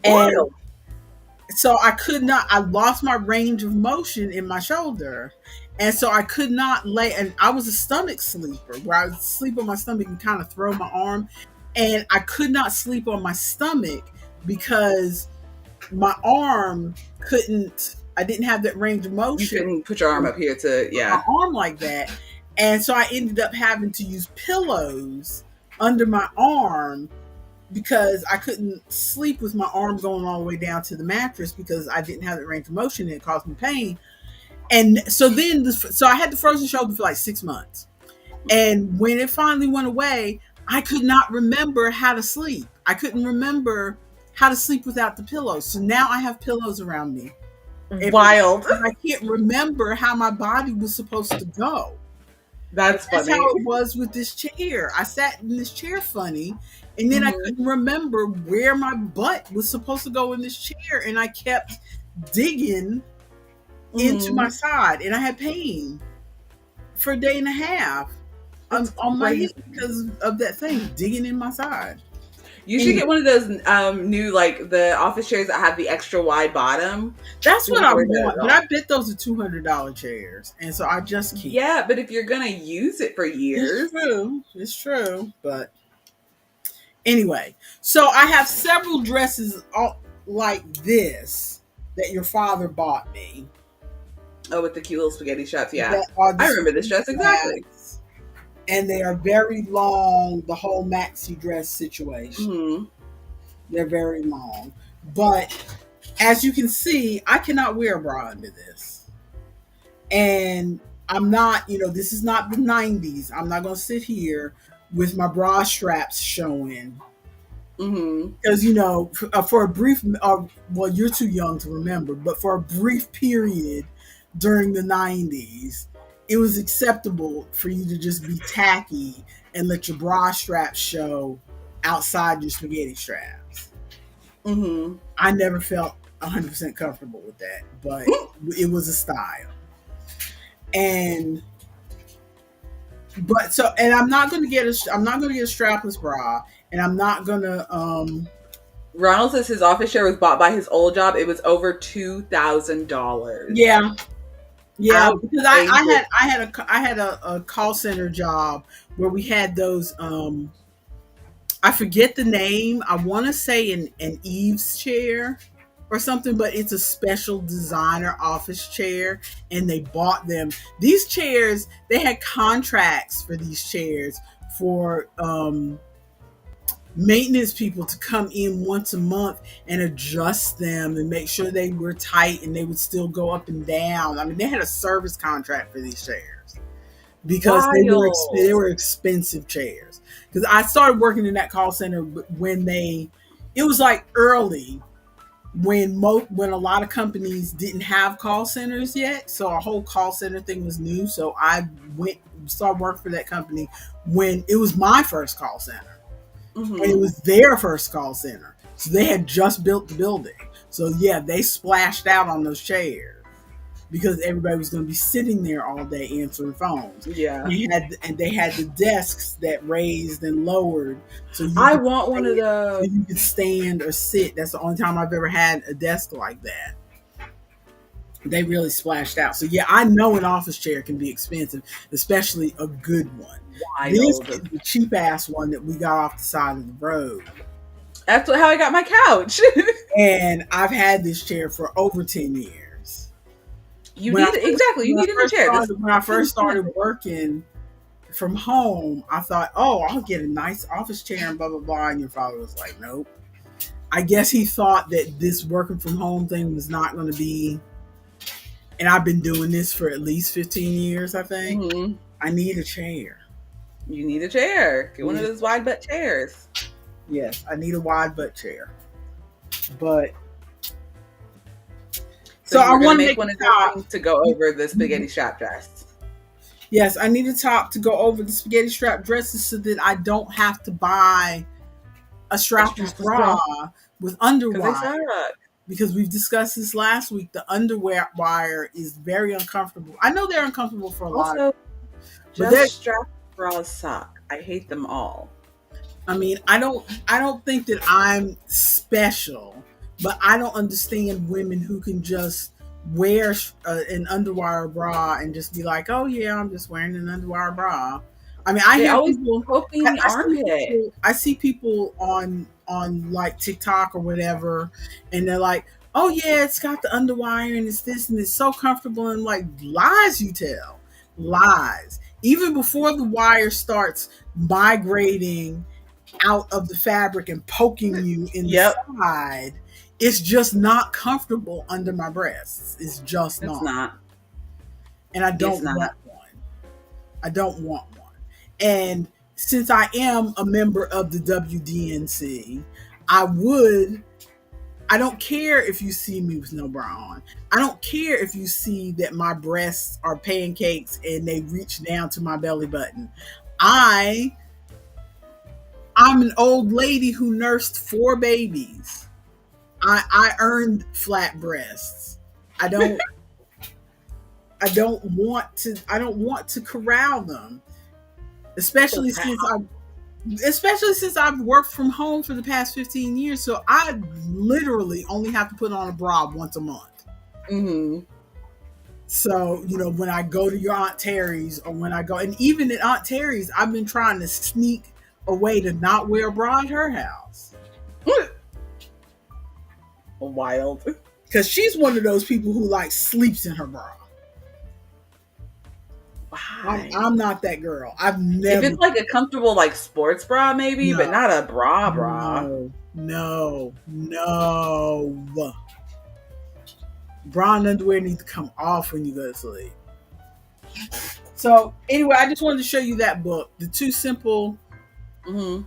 And so I lost my range of motion in my shoulder. And so I could not lay, and I was a stomach sleeper where I would sleep on my stomach and kind of throw my arm. And I could not sleep on my stomach because my arm I didn't have that range of motion. You couldn't put your arm up here my arm like that. And so I ended up having to use pillows under my arm because I couldn't sleep with my arm going all the way down to the mattress because I didn't have that range of motion and it caused me pain. And so so I had the frozen shoulder for like 6 months. And when it finally went away, I could not remember how to sleep. I couldn't remember how to sleep without the pillows. So now I have pillows around me. Wild. I can't remember how my body was supposed to go. That's funny. That's how it was with this chair. I sat in this chair funny, and then I couldn't remember where my butt was supposed to go in this chair, and I kept digging into my side, and I had pain for a day and a half on my hip because of that thing digging in my side. You should get one of those new, like, the office chairs that have the extra wide bottom. That's what I want. But I bet those are $200 chairs. And so I just can't. Yeah, but if you're going to use it for years. It's true. But anyway, so I have several dresses like this that your father bought me. Oh, with the cute little spaghetti shots. Yeah. I remember this dress exactly. and they are very long. The whole maxi dress situation, Mm-hmm. they're very long. But as you can see, I cannot wear a bra under this, and I'm not. This is not the '90s. I'm not going to sit here with my bra straps showing. Mm-hmm. Because for a brief, well, you're too young to remember, but for a brief period during the '90s, it was acceptable for you to just be tacky and let your bra straps show outside your spaghetti straps. Mm-hmm. I never felt 100% comfortable with that, but it was a style. And I'm not going to get a strapless bra, and I'm not going to Ronald says his office chair was bought by his old job. It was over $2,000. yeah. Yeah, because Outrageous. I had a call center job where we had those I forget the name. I want to say an Eve's chair or something, but it's a special designer office chair, and they bought them. These chairs, they had contracts for these chairs for maintenance people to come in once a month and adjust them and make sure they were tight and they would still go up and down. I mean, they had a service contract for these chairs because they Wild. were expensive chairs. Because I started working in that call center when it was like early when a lot of companies didn't have call centers yet, so our whole call center thing was new. So I started working for that company when it was my first call center. And it Mm-hmm. was their first call center. So they had just built the building. So yeah, they splashed out on those chairs because everybody was going to be sitting there all day answering phones. Yeah. They had the desks that raised and lowered, so I want one of those. you could stand or sit. That's the only time I've ever had a desk like that. They really splashed out. So yeah, I know an office chair can be expensive, especially a good one. This Wild. is the cheap ass one that we got off the side of the road. That's how I got my couch. And I've had this chair for over 10 years. You need a chair. When I first started working from home, I thought, oh, I'll get a nice office chair and blah, blah, blah. And your father was like, nope. I guess he thought that this working from home thing was not going to be, and I've been doing this for at least 15 years, I think. Mm-hmm. I need a chair. You need a chair. Get one of those wide butt chairs. Yes, I need a wide butt chair. But So I want to make one of those things to go over the spaghetti strap dress. Yes, I need a top to go over the spaghetti strap dresses so that I don't have to buy a strapless bra with underwire. Because we've discussed this last week, the underwear wire is very uncomfortable. I know they're uncomfortable for a lot of people. Just strap bras suck. I hate them all. I mean, I don't think that I'm special, but I don't understand women who can just wear an underwire bra and just be like, oh yeah, I'm just wearing an underwire bra. I mean, I see people on like TikTok or whatever, and they're like, oh yeah, it's got the underwire and it's this and it's so comfortable, and like, lies you tell. Lies. Even before the wire starts migrating out of the fabric and poking you in the side, it's just not comfortable under my breasts. It's just not. And I don't want one. I don't want one. And since I am a member of the WDNC, I don't care if you see me with no bra on. I don't care if you see that my breasts are pancakes and they reach down to my belly button. I'm an old lady who nursed 4 babies. I earned flat breasts. I don't want to corral them. Especially since I've worked from home for the past 15 years, so I literally only have to put on a bra once a month. Mm-hmm. So, when I go to your Aunt Terry's, or when I go, and even at Aunt Terry's, I've been trying to sneak a way to not wear a bra at her house. Wild. Because she's one of those people who like sleeps in her bra. Why? I'm not that girl. I've If never. it's like a comfortable like sports bra, maybe, but No, not a bra. no, no, no. Bra and underwear need to come off when you go to sleep. So anyway, I just wanted to show you that book, The Two Simple. Mm-hmm.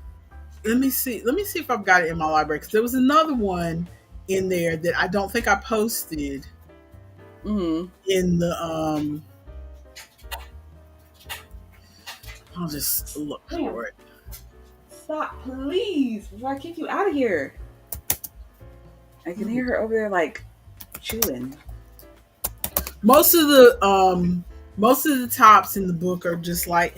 Let me see. Let me see if I've got it in my library because there was another one in there that I don't think I posted Mm-hmm. in the. I'll just look Damn. for it. Stop, please, before I kick you out of here. I can hear her over there like chewing. Most of the tops in the book are just like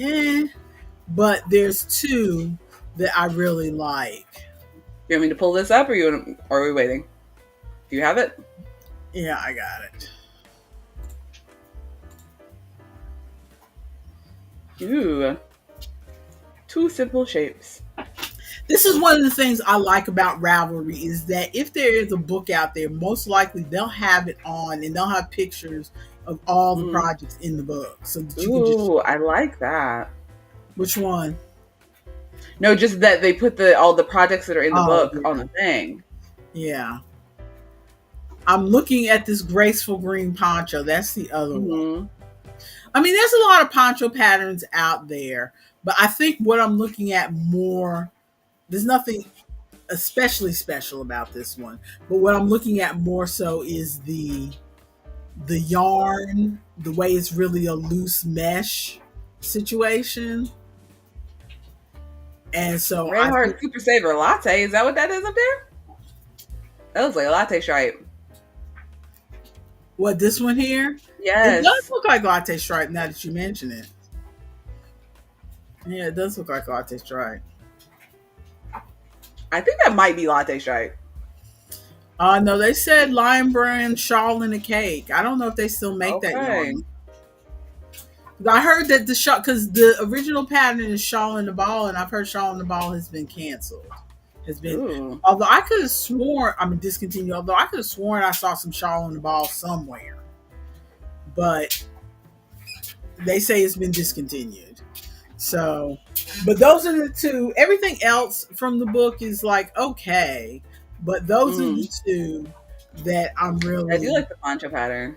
but there's two that I really like. You want me to pull this up, or are we waiting? Do you have it? Yeah, I got it. Ooh. Two simple shapes. This is one of the things I like about Ravelry is that if there is a book out there, most likely they'll have it on and they'll have pictures of all the projects in the book so that you can just. Ooh, I like that. Which one? No, just that they put all the projects that are in the book yeah. on the thing. Yeah. I'm looking at this graceful green poncho. That's the other one. I mean, there's a lot of poncho patterns out there, but I think what I'm looking at more, there's nothing especially special about this one, but what I'm looking at more so is the yarn, the way it's really a loose mesh situation. And so Red Heart Super Saver Latte, is that what that is up there? That looks like a latte stripe. What, this one here? Yes. It does look like latte stripe now that you mention it. Yeah, it does look like latte stripe. I think that might be latte stripe. No, they said Lion Brand shawl and a cake. I don't know if they still make that yarn. I heard that the shawl, because the original pattern is shawl and the ball, and I've heard shawl and the ball has been canceled. Although I could have sworn, discontinued. Although I could have sworn I saw some shawl and the ball somewhere, but they say it's been discontinued. So, but those are the two. Everything else from the book is like okay, but those are the two that I'm really. I do like the poncho pattern.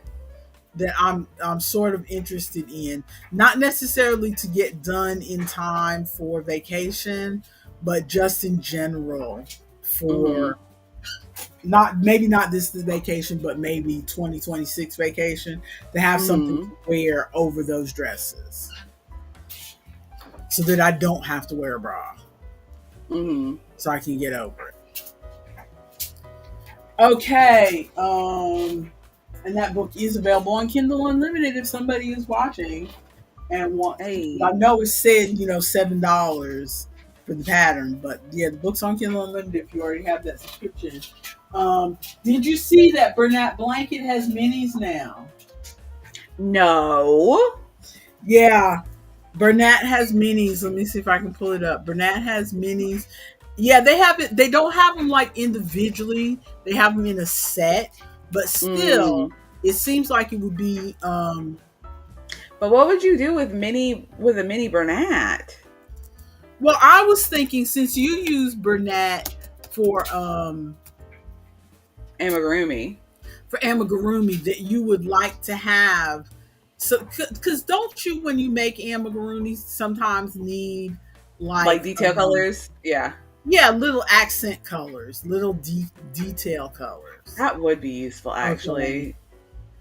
That I'm sort of interested in, not necessarily to get done in time for vacation, but just in general for not this vacation, but maybe 2026 vacation, to have something to wear over those dresses so that I don't have to wear a bra. So I can get over it. Okay. And that book is available on Kindle Unlimited if somebody is watching and want. I know it said, $7 for the pattern, but yeah, the book's on Kindle Unlimited if you already have that subscription. Did you see that Bernat blanket has minis now? No. Yeah, Bernat has minis. Let me see if I can pull it up. Bernat has minis. Yeah, they have it. They don't have them like individually. They have them in a set. But still, it seems like it would be. But what would you do with a mini Bernat? Well, I was thinking since you use Bernat for amigurumi, that you would like to have. So, because don't you, when you make amigurumi, sometimes need like detail colors? Yeah. Yeah, little accent colors, little detail colors. That would be useful, actually.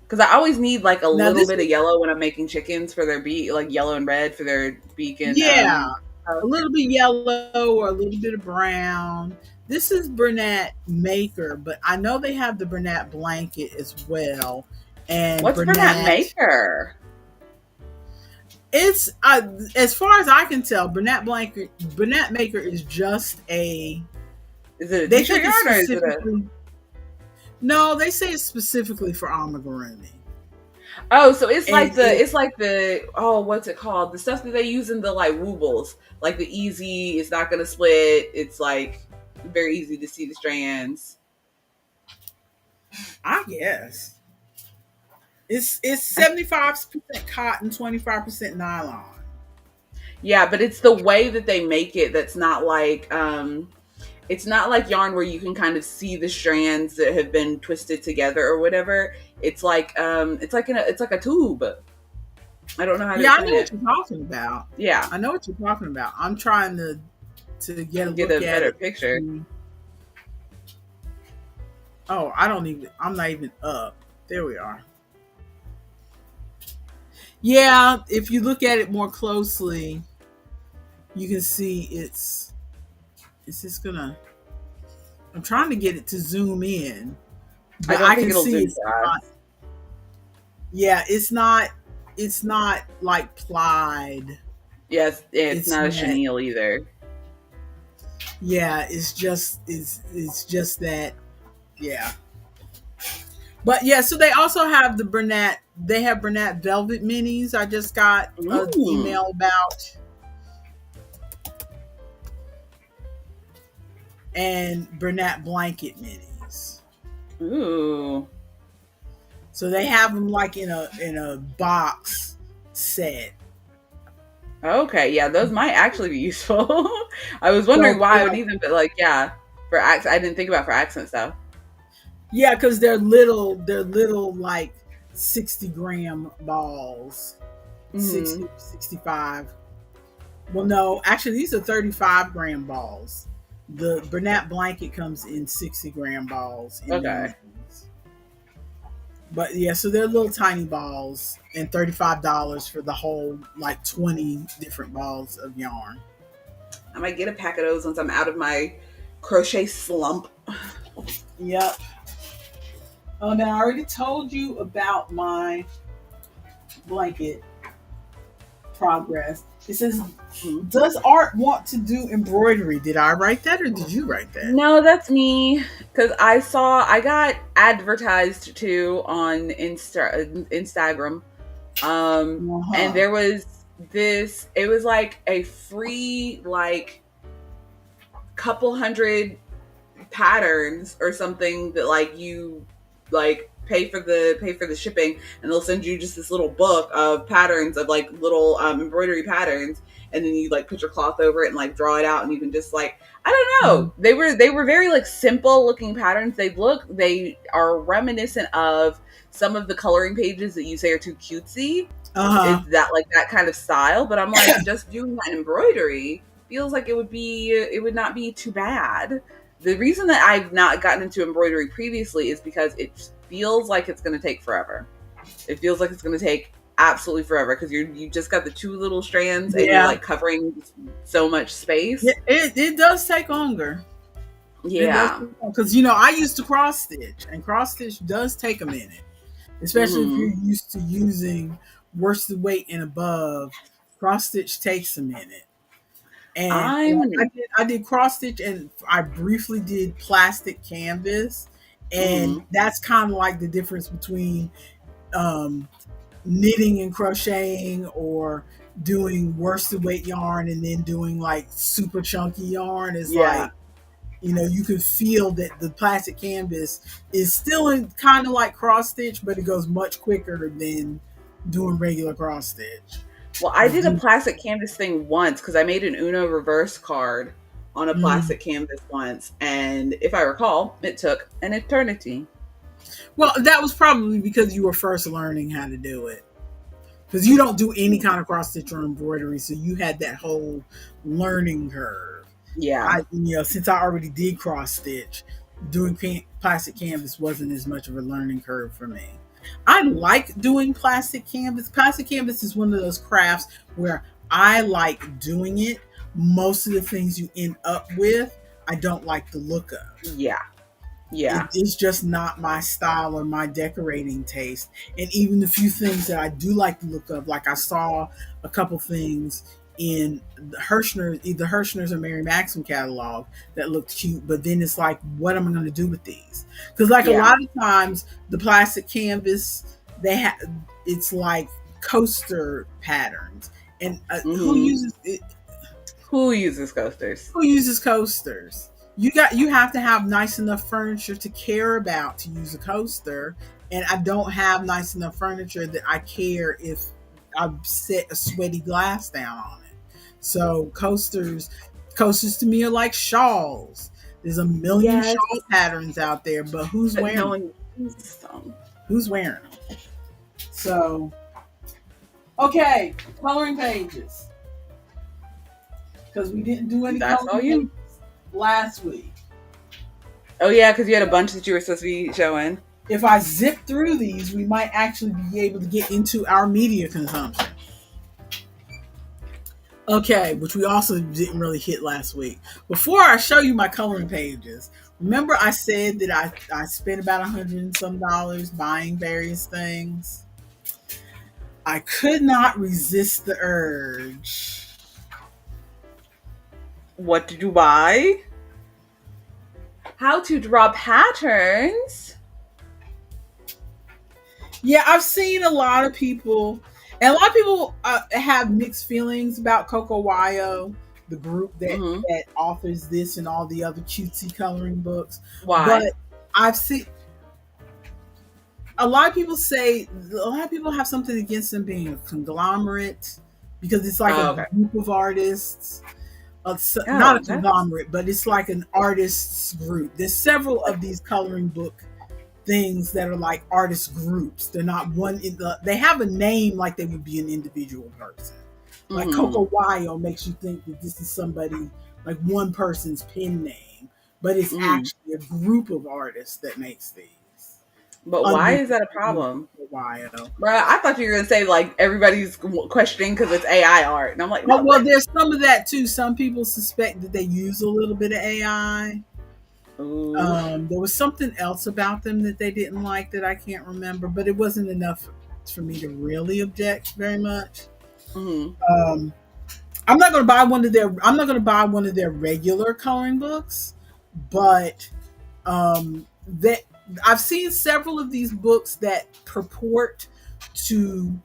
Because I always need like a little bit of yellow when I'm making chickens for their beak, like yellow and red for their beak. And a little bit yellow or a little bit of brown. This is Bernat Maker, but I know they have the Bernat blanket as well. And what's Bernat Maker? It's as far as I can tell, Bernat Maker is just a. Is it a t-shirt yarn or is it a? No, they say it's specifically for amigurumi. Oh, so it's like the what's it called? The stuff that they use in the like woobles, like the easy. It's not gonna split. It's like very easy to see the strands. I guess It's 75% cotton, 25% nylon. Yeah, but it's the way that they make it that's not like it's not like yarn where you can kind of see the strands that have been twisted together or whatever. It's like a tube. I don't know how to Yeah, I explain know what it. you're talking about. Yeah, I know what you're talking about. I'm trying to get a get a look at better it. picture. Oh, I don't even. I'm not even up. There we are. Yeah, if you look at it more closely, you can see it's just gonna. I'm trying to get it to zoom in, I but don't I think can it'll see zoom it's not. fast. Yeah, it's not. It's not like plied. Yes, it's It's not a not. chenille either. Yeah, it's just that. Yeah, but yeah. So they also have the Bernat. They have Bernat Velvet Minis. I just got an Ooh, email about, and Bernat Blanket Minis. ooh. So they have them like in a box set. Okay, yeah, those might actually be useful. I was So wondering why for I would like need them, but like, yeah, for accent, I didn't think about for accent stuff. yeah, because they're little like 60-gram balls. Hmm. 60, 65. Well, no, actually, these are 35-gram balls. The Bernat blanket comes in 60-gram balls in their Okay, minis. But yeah, so they're little tiny balls and $35 for the whole like 20 different balls of yarn. I might get a pack of those once I'm out of my crochet slump. Yep. Oh, now I already told you about my blanket progress. It says, Mhm. does Art want to do embroidery? Did I write that or did you write that? No, that's me. Because I got advertised to on Instagram. And Uh-huh. there was it was like a free, like, couple hundred patterns or something that like you like pay for the shipping, and they'll send you just this little book of patterns of like little embroidery patterns, and then you like put your cloth over it and like draw it out, and you can just like, I don't know, they were very like simple looking patterns. They are reminiscent of some of the coloring pages that you say are too cutesy. Uh-huh. It's that, like, that kind of style, but I'm like, just doing that embroidery feels like it would not be too bad. The reason that I've not gotten into embroidery previously is because it feels like it's going to take forever. It feels like it's going to take absolutely forever because you just got the two little strands and you're Yeah. like covering so much Yeah, space. it does take longer. It does Yeah. because I used to cross stitch, and cross stitch does take a minute, especially if Hmm. you're used to using worsted weight and above. Cross stitch takes a minute, and like I'm. I did cross stitch, and I briefly did plastic canvas, and Hmm. that's kind of like the difference between um, knitting and crocheting or doing worsted weight yarn and then doing like super chunky yarn is Yeah. like you can feel that the plastic canvas is still in kind of like cross stitch, but it goes much quicker than doing regular cross stitch. Well, I did a plastic canvas thing once because I made an Uno reverse card on a Mm. plastic canvas once, and if I recall, it took an eternity. Well, that was probably because you were first learning how to do it. Because you don't do any kind of cross stitch or embroidery, so you had that whole learning curve. Yeah. Since I already did cross stitch, doing plastic canvas wasn't as much of a learning curve for me. I like doing plastic canvas. Plastic canvas is one of those crafts where I like doing it. Most of the things you end up with, I don't like the look of. Yeah. It Yeah. is just not my style or my decorating taste. And even the few things that I do like the look of, like I saw a couple things in the Hirschner, either Hirschner's or Mary Maxim catalog that looked cute, but then it's like, what am I going to do with these? Because like a Yeah. lot of times, the plastic canvas, it's like coaster patterns, and Hmm. Who uses coasters? who uses coasters? You have to have nice enough furniture to care about to use a coaster, and I don't have nice enough furniture that I care if I set a sweaty glass down on it. So coasters to me are like shawls. There's a million Yes, shawl patterns out there, but who's but no wearing them? one uses them. Who's wearing them? So, okay, coloring pages. Because we didn't do any That's all coloring you. pages last week. Oh yeah, because you had a bunch that you were supposed to be showing. If I zip through these, we might actually be able to get into our media consumption. Okay, which we also didn't really hit last week. Before I show you my coloring pages, remember I said that I spent about $100 and some buying various things? I could not resist the urge. What did you buy? How to draw patterns? Yeah, I've seen a lot of people, and a lot of people have mixed feelings about Coco Wayo, the group that authors this and all the other cutesy coloring books. Why? But I've seen a lot of people have something against them being a conglomerate because it's like a group of artists. Not a conglomerate, but it's like an artists group. There's several of these coloring book things that are like artist groups. They're not one they have a name like they would be an individual person. Like Coco Wayo makes you think that this is somebody, like one person's pen name, but it's actually a group of artists that makes these. But why is that a problem? Wayo. Bruh, I thought you were going to say like everybody's questioning because it's AI art. And I'm like, no. Well, there's some of that too. Some people suspect that they use a little bit of AI. There was something else about them that they didn't like that I can't remember, but it wasn't enough for me to really object very much. I'm not going to buy one of their regular coloring books, but that I've seen several of these books that purport to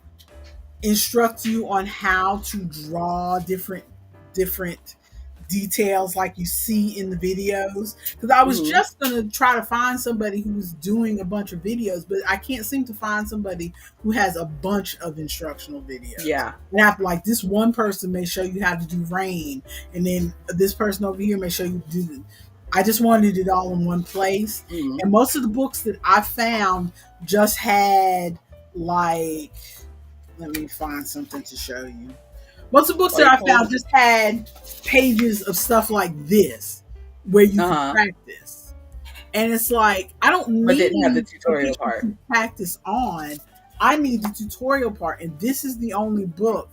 instruct you on how to draw different details like you see in the videos, because I was just going to try to find somebody who's doing a bunch of videos, but I can't seem to find somebody who has a bunch of instructional videos. Yeah, and after, like, this one person may show you how to do rain, and then this person over here may show you to do I just wanted it all in one place. And most of the books that I found just had, like, let me find something to show you. Most of the books that I found just had pages of stuff like this where you can practice. And it's like, I don't need but didn't have the tutorial part to practice on. I need the tutorial part. And this is the only book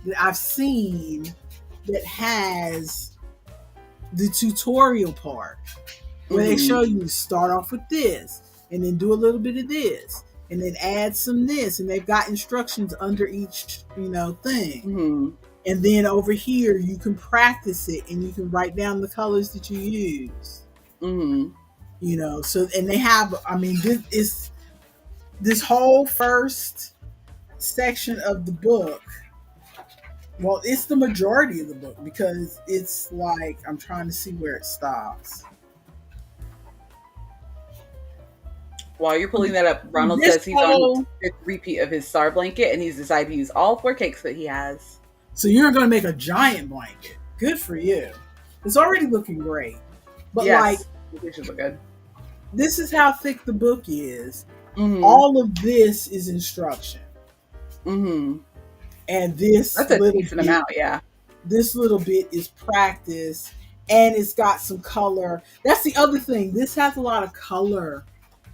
that I've seen that has the tutorial part where they show you to start off with this and then do a little bit of this and then add some this, and they've got instructions under each thing. And then over here you can practice it and you can write down the colors that you use. So, and they have, this whole first section of the book, well, it's the majority of the book, because it's like, I'm trying to see where it stops. While you're pulling that up, Ronald says he's on a repeat of his star blanket, and he's decided to use all 4 cakes that he has. So you're going to make a giant blanket. Good for you. It's already looking great. But yes, it should look good. This is how thick the book is. All of this is instruction. And that's a decent amount, yeah. This little bit is practice, and it's got some color. That's the other thing. This has a lot of color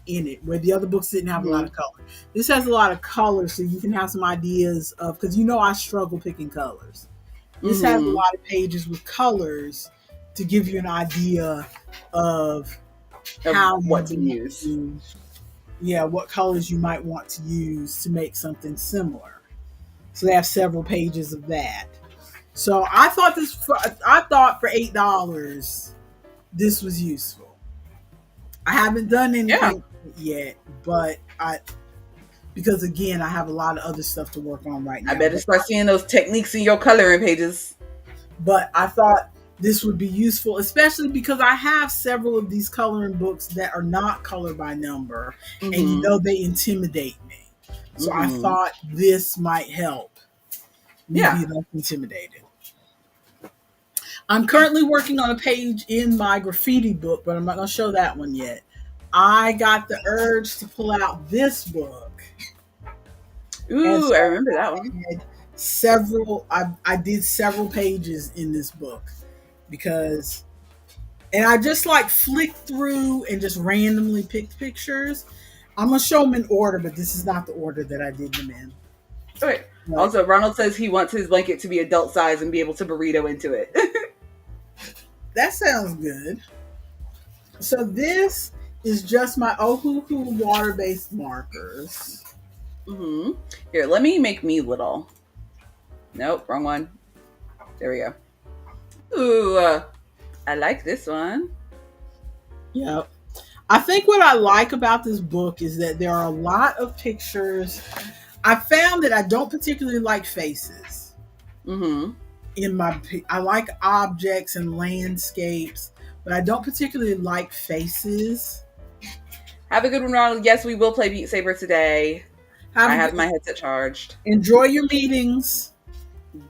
in it, where the other books didn't have a lot of color. This has a lot of color, so you can have some ideas of, because I struggle picking colors. This has a lot of pages with colors to give you an idea of how what to use. What colors you might want to use to make something similar. So they have several pages of that. So I thought for $8 this was useful. I haven't done anything yet, but because again, I have a lot of other stuff to work on right now. I better start seeing those techniques in your coloring pages. But I thought this would be useful, especially because I have several of these coloring books that are not color by number, and Mm-hmm. they intimidate me. So I Mm-hmm. thought this might help me Yeah. be less intimidated. I'm currently working on a page in my graffiti book, but I'm not going to show that one yet. I got the urge to pull out this book. And Ooh, so I remember that one. I had several, I did several pages in this book because, and I just like flicked through and just randomly picked pictures. I'm going to show them in order, but this is not the order that I did them in. Okay. But Also, Ronald says he wants his blanket to be adult size and be able to burrito into it. that sounds good. So this is just my Ohuhu water-based markers. Mm-hmm. Here, let me make me little. Nope, wrong one. There we go. Ooh, I like this one. Yep. I think what I like about this book is that there are a lot of pictures. I found that I don't particularly like faces. Mm-hmm. I like objects and landscapes, but I don't particularly like faces. Have a good one, Ronald. Yes, we will play Beat Saber today. I have my headset charged. Enjoy your meetings.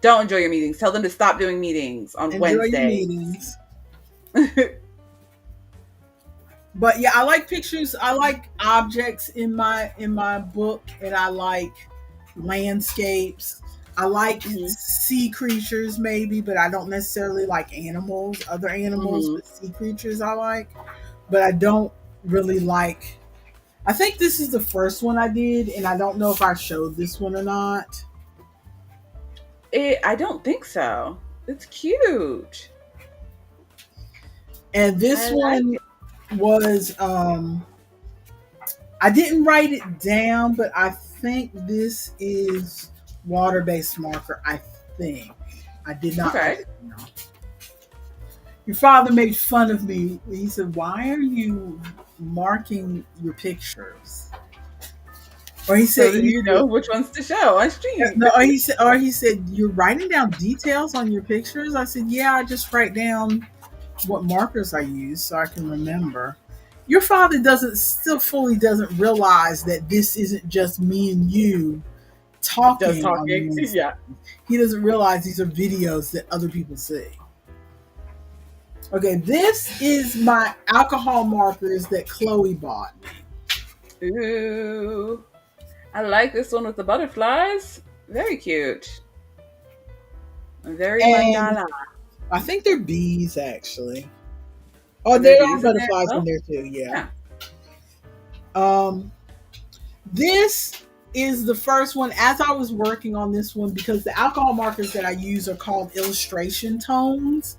Don't enjoy your meetings. Tell them to stop doing meetings on Wednesday. Your meetings. But yeah, I like pictures. I like objects in my book, and I like landscapes. I like sea creatures maybe, but I don't necessarily like animals, other animals, but sea creatures I like. But I don't really like, I think this is the first one I did, and I don't know if I showed this one or not. I don't think so. It's cute. And this one was I didn't write it down, but I think this is water-based marker. I think I did not write it down. Your father made fun of me. He said, "Why are you marking your pictures?" Or he said, so you know which ones to show on stream. No, or he said, "You're writing down details on your pictures." I said, "Yeah, I just write down what markers I use so I can remember." Your father still fully doesn't realize that this isn't just me and you talking. Just talking. Yeah. He doesn't realize these are videos that other people see. Okay, this is my alcohol markers that Chloe bought me. Ooh. I like this one with the butterflies. Very cute. Very mandala. I think they're bees, actually. Oh, there are butterflies in there too. Yeah. This is the first one. As I was working on this one, because the alcohol markers that I use are called illustration tones,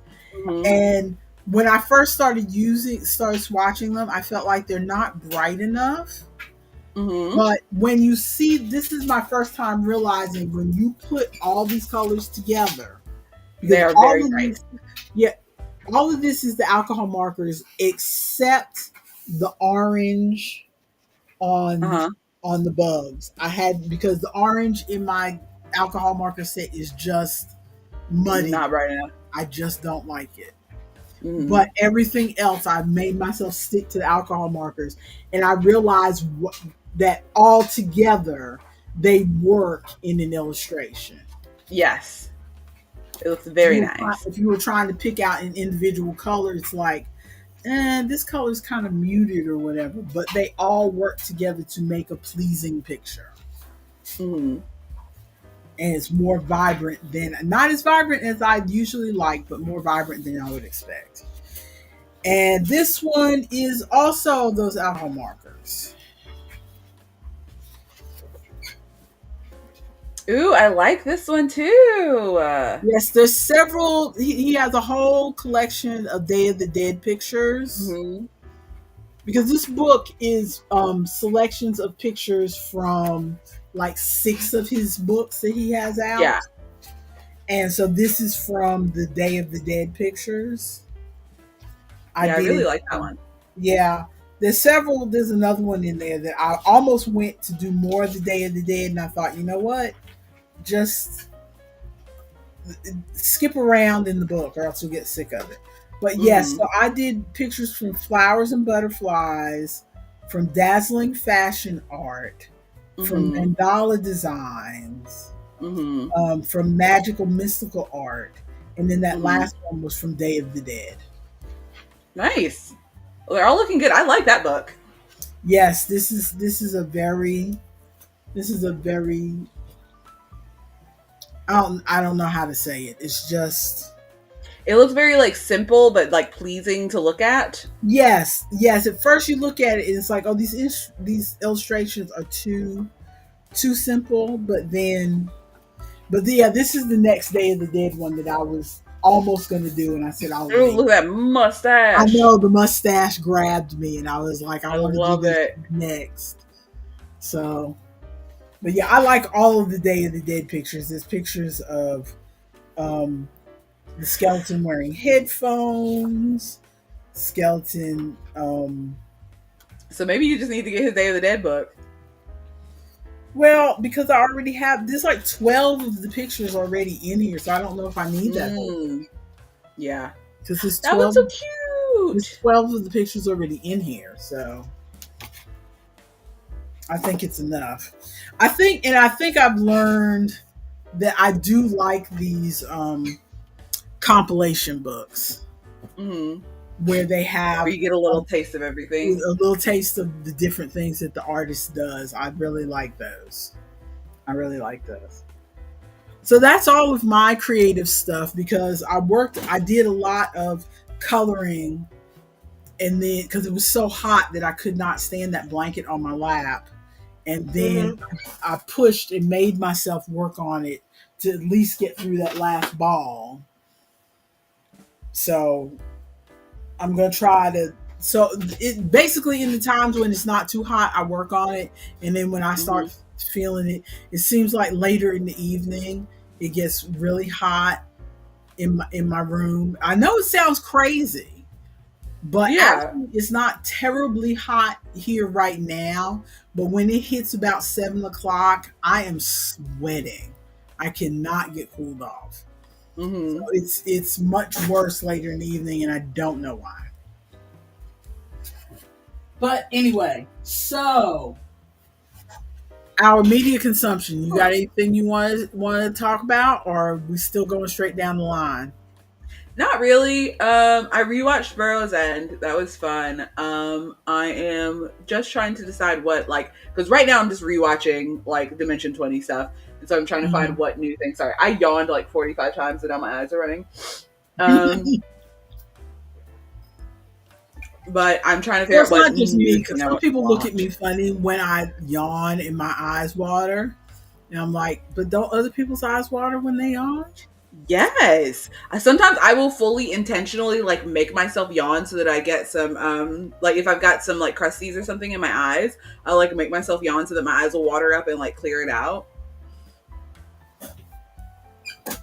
and when I first started swatching them, I felt like they're not bright enough. But when you see, this is my first time realizing when you put all these colors together, they are very bright. Yeah, all of this is the alcohol markers except the orange on the bugs. Because the orange in my alcohol marker set is just muddy. Not bright enough. I just don't like it. But everything else, I've made myself stick to the alcohol markers, and I realized that all together they work in an illustration. Yes. It looks very nice. If you were trying to pick out an individual color, it's like, this color is kind of muted or whatever, but they all work together to make a pleasing picture. And it's more vibrant not as vibrant as I'd usually like, but more vibrant than I would expect. And this one is also those alcohol markers. Ooh, I like this one too. Yes, there's several. He has a whole collection of Day of the Dead pictures. Because this book is selections of pictures from like 6 of his books that he has out. Yeah. And so this is from the Day of the Dead pictures. I really like that one. Yeah. There's another one in there that I almost went to do more of the Day of the Dead, and I thought, you know what? Just skip around in the book or else you'll get sick of it. But yes, Mm-hmm. so I did pictures from flowers and butterflies, from dazzling fashion art, from Mm-hmm. mandala designs, Mm-hmm. from magical mystical art, and then that Mm-hmm. last one was from Day of the Dead. Nice. Well, they're all looking good. I like that book. Yes, this is a very I don't know how to say it. It's just It looks very like simple but like pleasing to look at. yes. At first you look at it, and it's like, oh, these illustrations are too simple. Yeah, this is the next Day of the Dead one that I was almost going to do, and I said I'll Ooh, wait. look at that I mustache. know the mustache grabbed me, and I was like, I I want to do love this it. next. So, but yeah, I like all of the Day of the Dead pictures. There's pictures of um, the skeleton wearing headphones, skeleton. So maybe you just need to get his Day of the Dead book. Well, because I already have there's like 12 of the pictures already in here, so I don't know if I need that whole Mm, yeah. because That one's so cute. 12 of the pictures already in here, so I think it's enough. I think I've learned that I do like these compilation books Mm-hmm. where they Where have you get a little taste of everything. a little taste of the different things that the artist does. I really like those. I really like those. So that's all of my creative stuff because I did a lot of coloring, and then because it was so hot that I could not stand that blanket on my lap, and then Mm-hmm. I pushed and made myself work on it to at least get through that last ball. So I'm gonna try to. So it basically in the times when it's not too hot, I work on it, and then when I Mm-hmm. start feeling it, it seems like later in the evening it gets really hot in my room. I know it sounds crazy, but Yeah. actually it's not terribly hot here right now. But when it hits about 7 o'clock, I am sweating. I cannot get cooled off. So Mm-hmm. it's much worse later in the evening, and I don't know why. But anyway, so our media consumption. You got anything you want to talk about, or are we still going straight down the line? Not really. I rewatched Burrow's End. That was fun. I am just trying to decide what like because right now I'm just rewatching like Dimension 20 stuff, and so I'm trying to find Mhm. what new things. Sorry, I yawned like 45 times, and now my eyes are running. Um, but I'm trying to Well, figure out it's what not just me new because thing I some want to people look at me watch. funny when I yawn and my eyes water, and I'm like, but don't other people's eyes water when they yawn? Yes. Sometimes I will fully intentionally like make myself yawn so that I get some like if I've got some like crusties or something in my eyes, I'll like make myself yawn so that my eyes will water up and like clear it out.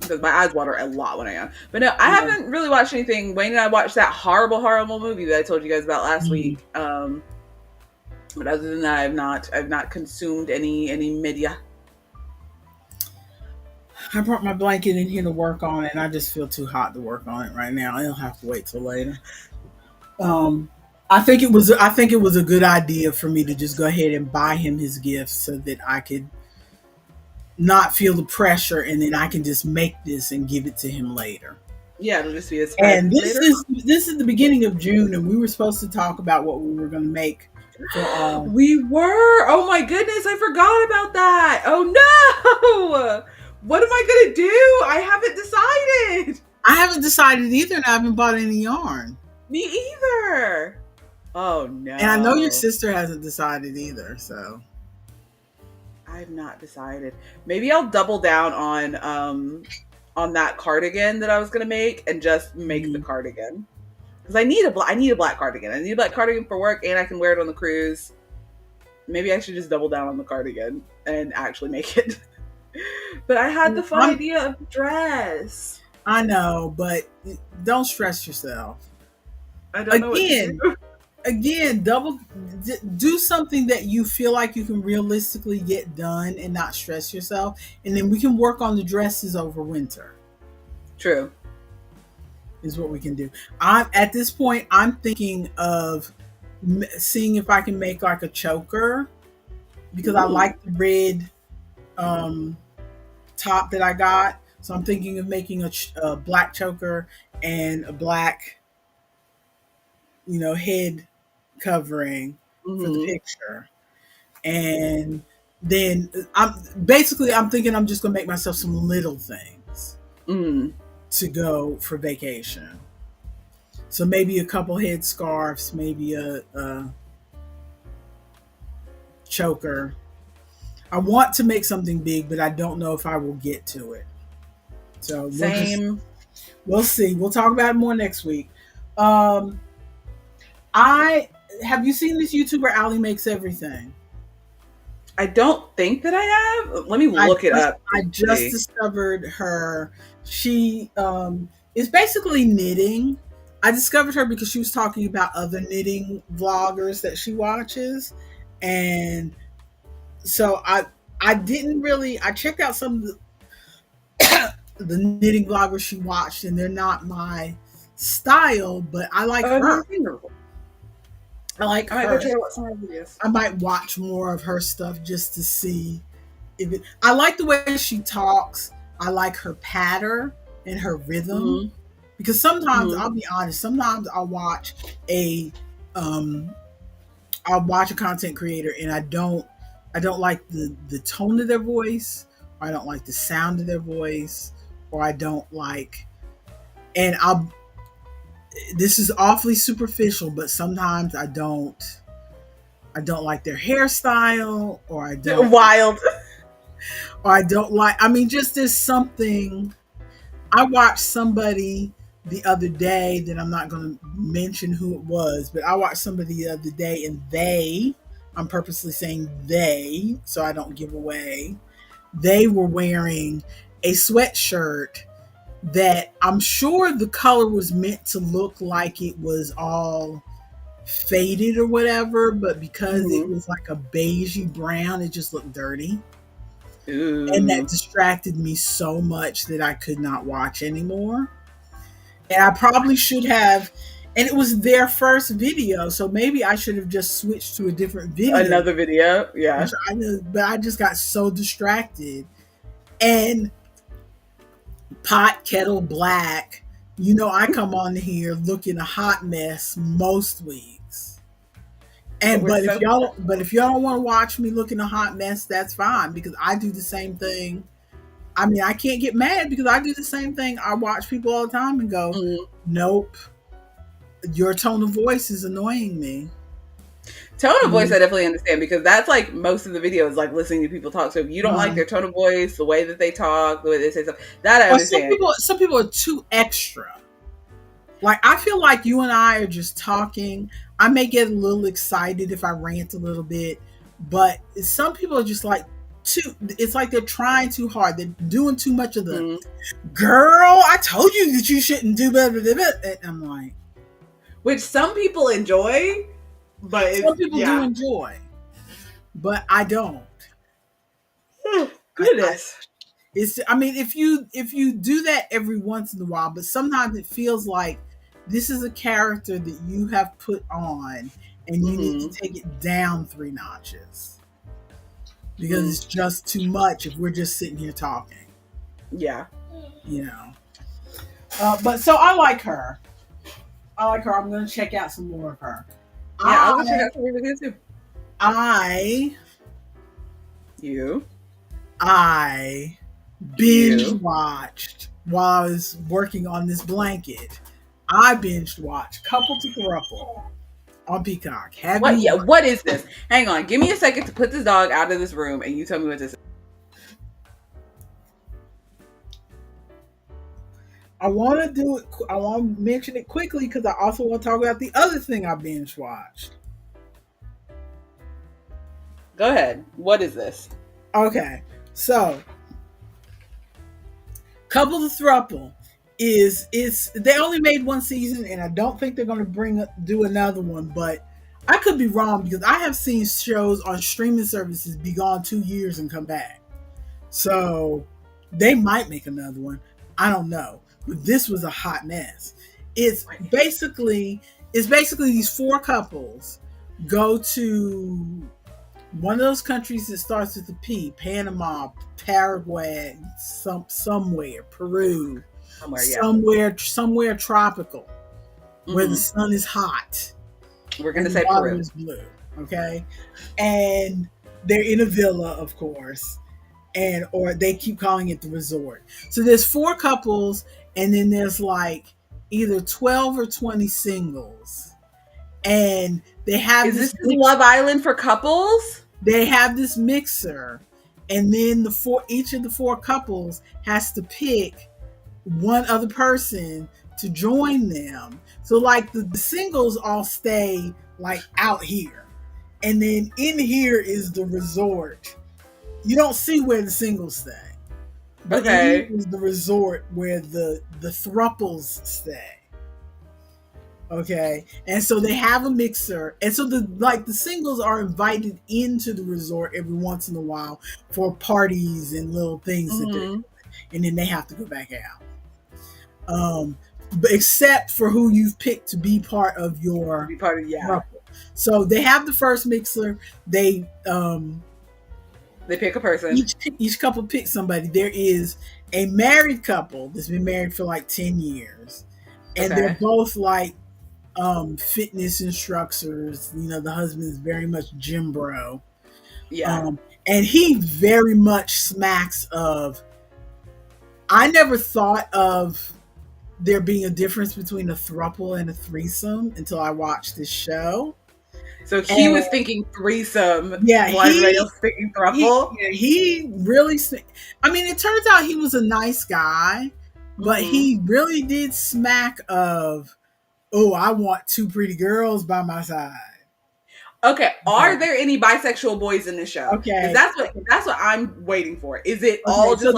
Because my eyes water a lot when I yawn. But no, I Yeah. haven't really watched anything. Wayne and I watched that horrible movie that I told you guys about last Mhm. week. But other than that, I've not consumed any media. I brought my blanket in here to work on it, and I just feel too hot to work on it right now. I'll have to wait till later. Um, I think it was a good idea for me to just go ahead and buy him his gifts so that I could not feel the pressure, and then I can just make this and give it to him later. Yeah, it'll just be a surprise And this later. is this is the beginning of June, and we were supposed to talk about what we were going to make for our. We were. Oh my goodness, I forgot about that. Oh no. What am I going to do? I haven't decided. I haven't decided either, and I haven't bought any yarn. Me either. Oh And I know your no. sister hasn't decided either. So I've not decided. Maybe I'll double down on that cardigan that I was going to make and just make the mhm. cardigan. Cuz I need a black cardigan. I need a black cardigan for work and I can wear it on the cruise. Maybe I should just double down on the cardigan and actually make it. But I had the fun I'm, idea of the dress. I know, but don't stress yourself. I don't know what to do. Again, double do something that you feel like you can realistically get done and not stress yourself, and then we can work on the dresses over winter. True. Is what we can do. I'm at this point. I'm thinking of seeing if I can make like a choker because I Ooh. like the red um, top that I got. So I'm thinking of making a black choker and a black, head covering for the Mm-hmm. picture. And then I'm thinking I'm just gonna make myself some little things Mm. to go for vacation. So maybe a couple head scarves, maybe a choker. I want to make something big, but I don't know if I will get to it. So Same. we'll see. We'll talk about it more next week. Um, I have you seen this YouTuber Allie Makes Everything? I don't think that I have. Let me I look it just up I to just see. discovered her. She is basically knitting. I discovered her because she was talking about other knitting vloggers that she watches, and so I didn't really I checked out some of the knitting vloggers she watched, and they're not my style, but I like Oh, I've never her. seen her. I like I might go her. check out some of her videos. I might watch more of her stuff just to see if it. I like the way she talks. I like her patter and her rhythm Mm-hmm. because sometimes Mm-hmm. I'll be honest. Sometimes a um I'll watch a content creator and I don't like the tone of their voice, or I don't like the sound of their voice, or I don't like and I'll this is awfully superficial, but sometimes I don't like their hairstyle, Wild. or I don't like I mean just there's something. I watched somebody the other day that I'm not going to mention who it was, but I watched somebody the other day and I'm purposely saying they so I don't give away, they were wearing a sweatshirt that I'm sure the color was meant to look like it was all faded or whatever, but because it Mm-hmm. was like a beigey brown, it just looked dirty. And that Ooh. distracted me so much that I could not watch anymore. And I probably should have, and it was their first video, so maybe I should have just switched to a different video. Another video. Yeah. But I just got so distracted. And pot kettle black, I come on here looking a hot mess most weeks. But And we're so but if y'all don't want to watch me looking a hot mess, that's fine because I do the same thing. I mean, I can't get mad because I do the same thing. I watch people all the time and go, mm. nope, your tone of voice is annoying me. Tone of voice You, I definitely understand because that's like most of the videos, like listening to people talk. So if you don't like uh, their tone of voice, the way that they talk, the way they say stuff, that I or some understand. people, some people are too extra. Like I feel like you and I are just talking. I may get a little excited if I rant a little bit, but some people are just like too. It's like they're trying too hard. They're doing too much of the Mm. girl. I told you that you shouldn't do better than that. And I'm like, Which some people enjoy, but some it's people do yeah. enjoy, but I don't. I Goodness. it's I mean if you do that every once in a while, but sometimes it feels like this is a character that you have put on and you need to Mm-hmm. take it down 3 notches because Mm. it's just too much if we're just sitting here talking, Yeah. you know. But so I like her. I like her. I'm gonna check out some more of her. Yeah, I'll go check I out some of your videos too. I You. I binge You. watched while I was working on this blanket. I binge watched Couple to Thruple on Peacock. Have What? you Yeah. watched? What is this? Hang on. Give me a second to put this dog out of this room, and you tell me what this is. I want to do it. I want to mention it quickly because I also want to talk about the other thing I binge watched. Go ahead. What is this? Okay, so Couple to Thruple is it's they only made one season, and I don't think they're going to do another one. But I could be wrong because I have seen shows on streaming services be gone 2 years and come back. So they might make another one. I don't know. but this was a hot mess. It's basically these four couples go to one of those countries that starts with a P: Panama, Paraguay, somewhere, Peru, somewhere tropical, where the sun is hot. We're gonna say Peru. Is blue, okay, and they're in a villa, of course, or they keep calling it the resort. So there's four couples, and then there's like either 12 or 20 singles, and they have this Love Island for couples? They have this mixer, and then each of the four couples has to pick one other person to join them. So like the singles all stay like out here, and then in here is the resort. You don't see where the singles stay, but here is the resort where the thruples stay. Okay, and so they have a mixer, and so the singles are invited into the resort every once in a while for parties and little things that they're doing, and then they have to go back out. But except for who you've picked to be part of your couple. So they have the first mixer. They pick a person. Each couple picks somebody. There is a married couple that's been married for like 10 years, and they're both like fitness instructors. You know, the husband is very much gym bro. Yeah. And he very much smacks of, I never thought of there being a difference between a throuple and a threesome until I watched this show. So he was thinking threesome. Yeah. While everybody else thinking throuple. He really, I mean, it turns out he was a nice guy, but he really did smack of, oh, I want two pretty girls by my side. Okay, are there any bisexual boys in this show? Okay, that's what I'm waiting for. Is it all just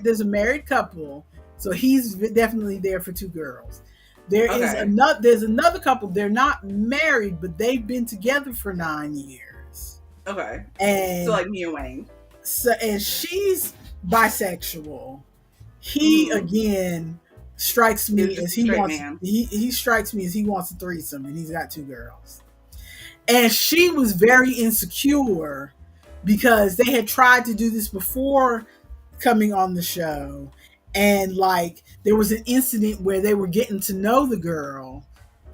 there's a married couple, so he's definitely there for two girls. There's another couple. They're not married, but they've been together for 9 years. Okay, and so like me and Wayne. So and she's bisexual. He again strikes me as he wants. He strikes me as he wants a threesome, and he's got two girls. And she was very insecure because they had tried to do this before coming on the show. And like there was an incident where they were getting to know the girl,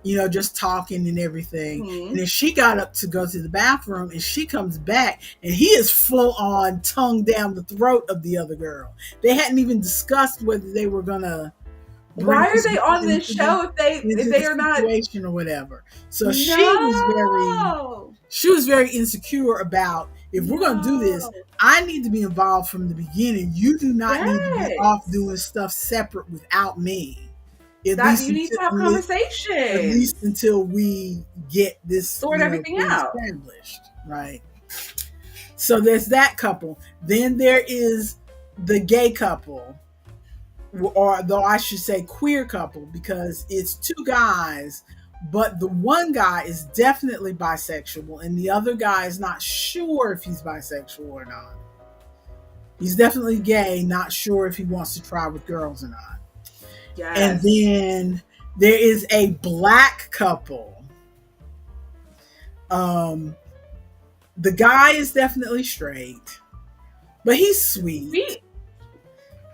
you know, just talking and everything. And then she got up to go to the bathroom, and she comes back and he is full on tongue down the throat of the other girl. They hadn't even discussed whether they were gonna. Why are they on this show if they are not or whatever? So she was very insecure about, if we're going to do this, I need to be involved from the beginning. You do not need to be off doing stuff separate without me. You need to have conversation. At least until we get this sort everything out established, right? So there's that couple. Then there is the gay couple. Or though I should say queer couple, because it's two guys, but the one guy is definitely bisexual and the other guy is not sure if he's bisexual or not. He's definitely gay, not sure if he wants to try with girls or not. Yes. And then there is a black couple. The guy is definitely straight, but he's sweet.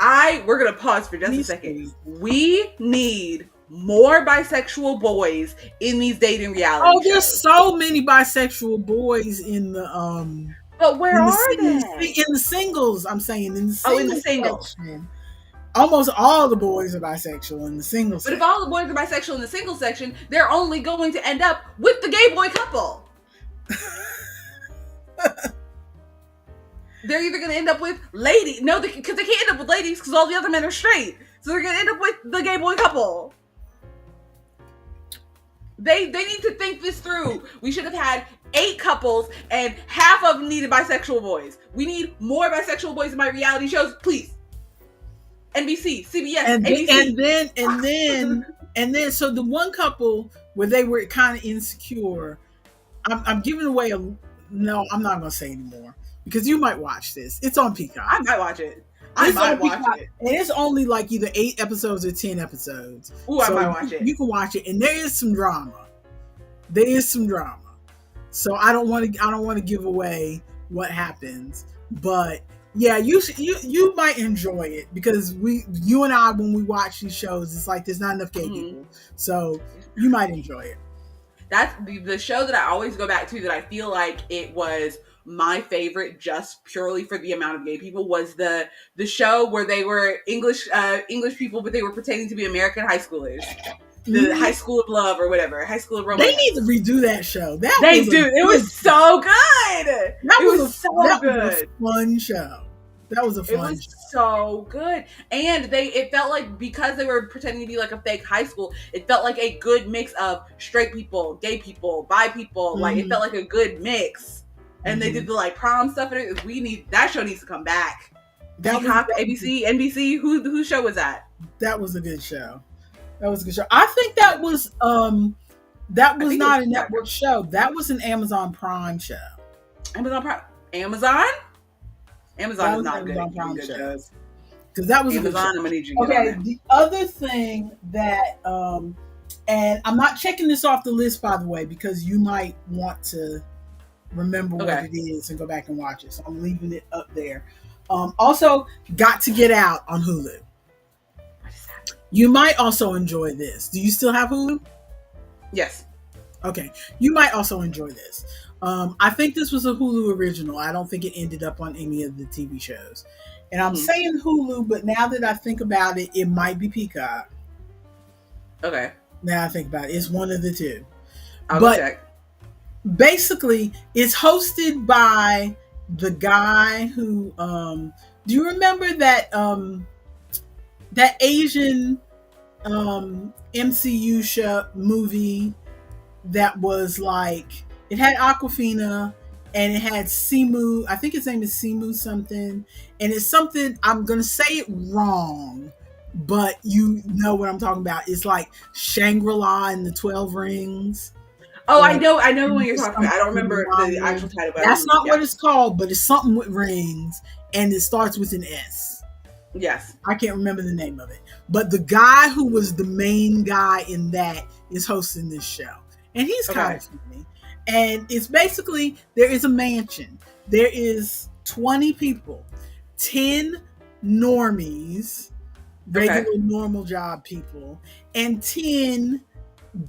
We're going to pause for just a second. We need more bisexual boys in these dating reality shows. There's so many bisexual boys in the But where are they? In the singles, I'm saying. In the singles. Oh, in the singles. Section, almost all the boys are bisexual in the singles section. But if all the boys are bisexual in the singles section, they're only going to end up with the gay boy couple. They're either going to end up with ladies. No, because they can't end up with ladies because all the other men are straight. So they're going to end up with the gay boy couple. They need to think this through. We should have had 8 couples and half of them needed bisexual boys. We need more bisexual boys in my reality shows, please. NBC, CBS, ABC. And then so the one couple where they were kind of insecure, I'm giving away no, I'm not going to say anymore. Because you might watch this. It's on Peacock. I might watch it. I might watch it. And it's only like either 8 episodes or 10 episodes. Ooh, I might watch it. You can watch it, and there is some drama. There is some drama. So I don't want to give away what happens, but yeah, you might enjoy it because you and I, when we watch these shows, it's like there's not enough gay people, so you might enjoy it. That's the show that I always go back to that I feel like it was my favorite just purely for the amount of gay people was the show where they were English people, but they were pretending to be American high schoolers. The High School of Love or whatever, High School of Romance. They need to redo that show. It was so good. That was a fun show. That was a fun show. It was so good. And it felt like, because they were pretending to be like a fake high school, it felt like a good mix of straight people, gay people, bi people. Like, it felt like a good mix. And they did the like prom stuff. And that show needs to come back. Peacock, ABC, NBC. Whose show was that? That was a good show. That was a good show. I think that was not a network show. That was an Amazon Prime show. Amazon Prime. Amazon is not good. Good shows. Because that was Amazon. I'm gonna need you. Okay. The other thing that and I'm not checking this off the list, by the way, because you might want to remember what it is and go back and watch it. So I'm leaving it up there. Also, Got to Get Out on Hulu. You might also enjoy this. Do you still have Hulu? Yes. Okay. You might also enjoy this. I think this was a Hulu original. I don't think it ended up on any of the TV shows. And I'm saying Hulu, but now that I think about it, it might be Peacock. Okay. Now I think about it. It's one of the two. I'll go check. Basically, it's hosted by the guy who... do you remember that... that Asian MCU show movie that was like, it had Awkwafina and it had Simu, I think his name is Simu something, and it's something, I'm gonna say it wrong, but you know what I'm talking about. It's like Shangri-La and the 12 Rings. Oh, I know what you're talking about. I don't remember the actual title. That's not what it's called, but it's something with rings and it starts with an S. Yes. I can't remember the name of it. But the guy who was the main guy in that is hosting this show. And he's kind of funny. And it's basically, there is a mansion. There is 20 people. 10 normies, regular normal job people, and 10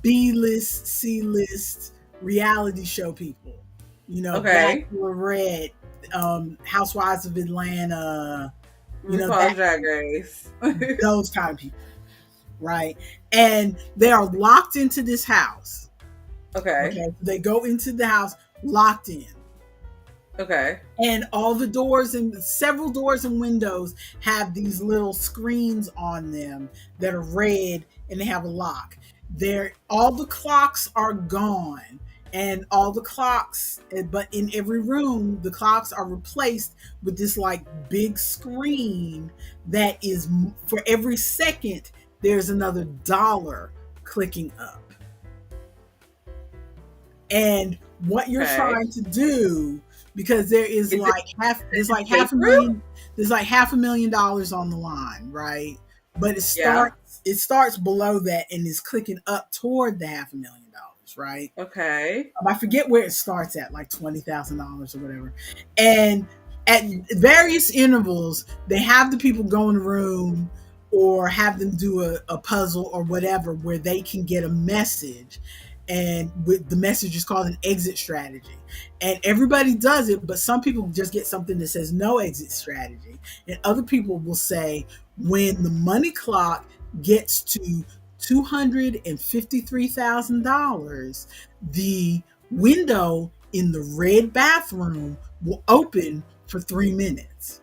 B-list, C-list reality show people. You know, Bachelorette, Housewives of Atlanta, Drag Race. Those kind of people, right? And they are locked into this house. Okay. They go into the house locked in. Okay. And all the doors and several doors and windows have these little screens on them that are red and they have a lock. All the clocks are gone. And all the clocks, but in every room, the clocks are replaced with this like big screen that is, for every second, there's another dollar clicking up. And what you're trying to do, because there's like $500,000 on the line, right? But it starts below that and is clicking up toward the $500,000. Right. Okay. I forget where it starts at, like $20,000 or whatever. And at various intervals, they have the people go in a room or have them do a puzzle or whatever where they can get a message. And the message is called an exit strategy. And everybody does it, but some people just get something that says no exit strategy. And other people will say, when the money clock gets to $253,000, the window in the red bathroom will open for 3 minutes.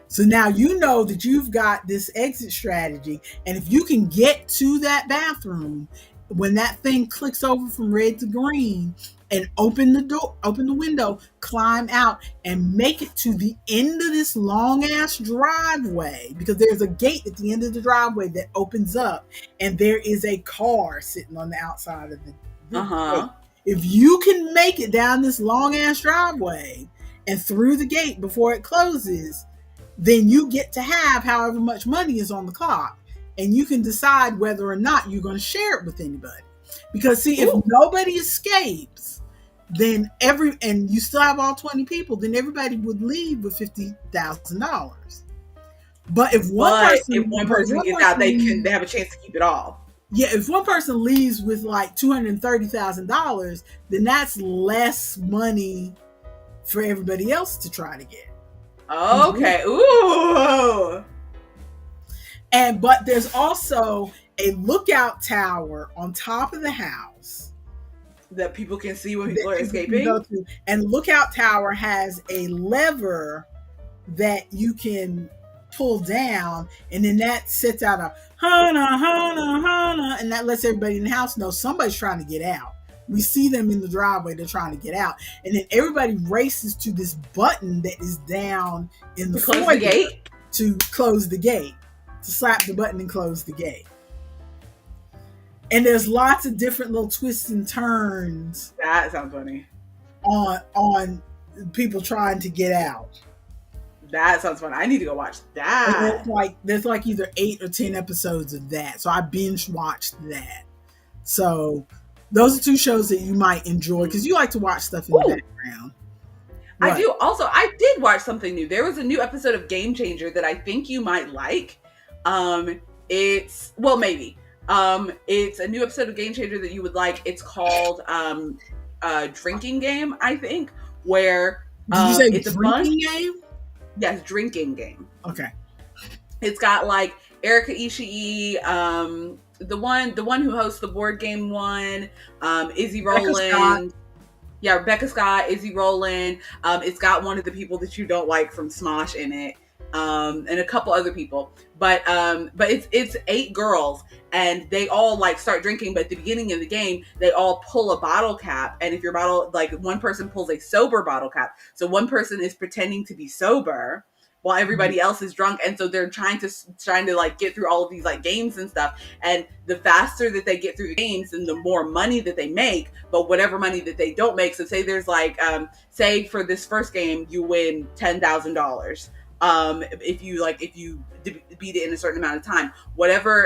So now you know that you've got this exit strategy, and if you can get to that bathroom when that thing clicks over from red to green, and open the window, climb out, and make it to the end of this long ass driveway, because there's a gate at the end of the driveway that opens up, and there is a car sitting on the outside of the gate. If you can make it down this long ass driveway and through the gate before it closes, then you get to have however much money is on the clock, and you can decide whether or not you're going to share it with anybody. Because see, if nobody escapes, then and you still have all 20 people, then everybody would leave with $50,000. But if one person gets out, they have a chance to keep it all. Yeah, if one person leaves with like $230,000, then that's less money for everybody else to try to get. Okay. Ooh. But there's also a lookout tower on top of the house that people can see when people are escaping. And the lookout tower has a lever that you can pull down, and then that sets out a hana, and that lets everybody in the house know somebody's trying to get out. We see them in the driveway, they're trying to get out, and then everybody races to this button that is down in the foyer to close the gate, to slap the button and close the gate. And there's lots of different little twists and turns. That sounds funny. On people trying to get out. That sounds fun. I need to go watch that. And there's like either 8 or 10 episodes of that. So I binge watched that. So those are 2 shows that you might enjoy because you like to watch stuff in the background. What? I do. Also, I did watch something new. There was a new episode of Game Changer that I think you might like. It's a new episode of Game Changer that you would like. It's called Drinking Game, I think, where did you say it's drinking game? Yes, Drinking Game. Okay. It's got like Erika Ishii, the one who hosts the board game one, Izzy Rowland. Yeah, Rebecca Scott, Izzy Rowland. It's got one of the people that you don't like from Smosh in it. And a couple other people, but it's 8 girls, and they all like start drinking. But at the beginning of the game, they all pull a bottle cap, and if your bottle, like one person pulls a sober bottle cap, so one person is pretending to be sober while everybody else is drunk, and so they're trying to like get through all of these like games and stuff. And the faster that they get through the games, and the more money that they make. But whatever money that they don't make, so say there's like say for this first game you win $10,000. If you beat it in a certain amount of time,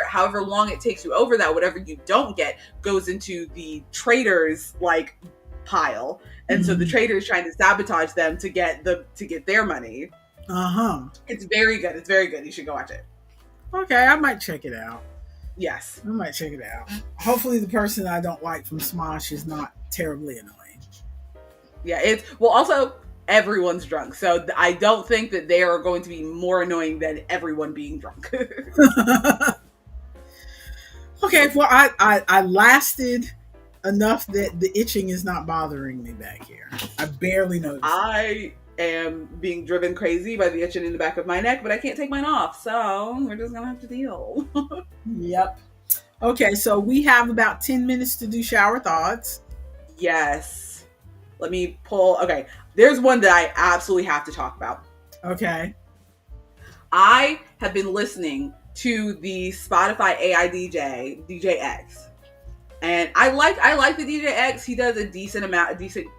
however long it takes you over that, whatever you don't get goes into the traders like pile, and so the trader is trying to sabotage them to get their money. It's very good. It's very good. You should go watch it. Okay, I might check it out. Yes, I might check it out. Hopefully, the person I don't like from Smosh is not terribly annoying. Yeah, also. Everyone's drunk, so I don't think that they are going to be more annoying than everyone being drunk. Okay, well, I lasted enough that the itching is not bothering me back here. I barely noticed. I am being driven crazy by the itching in the back of my neck, but I can't take mine off, so we're just gonna have to deal. Yep. Okay, so we have about 10 minutes to do shower thoughts. Yes. Let me pull. Okay. There's one that I absolutely have to talk about. Okay. I have been listening to the Spotify AI DJ X. And I like the DJ X. He does a decent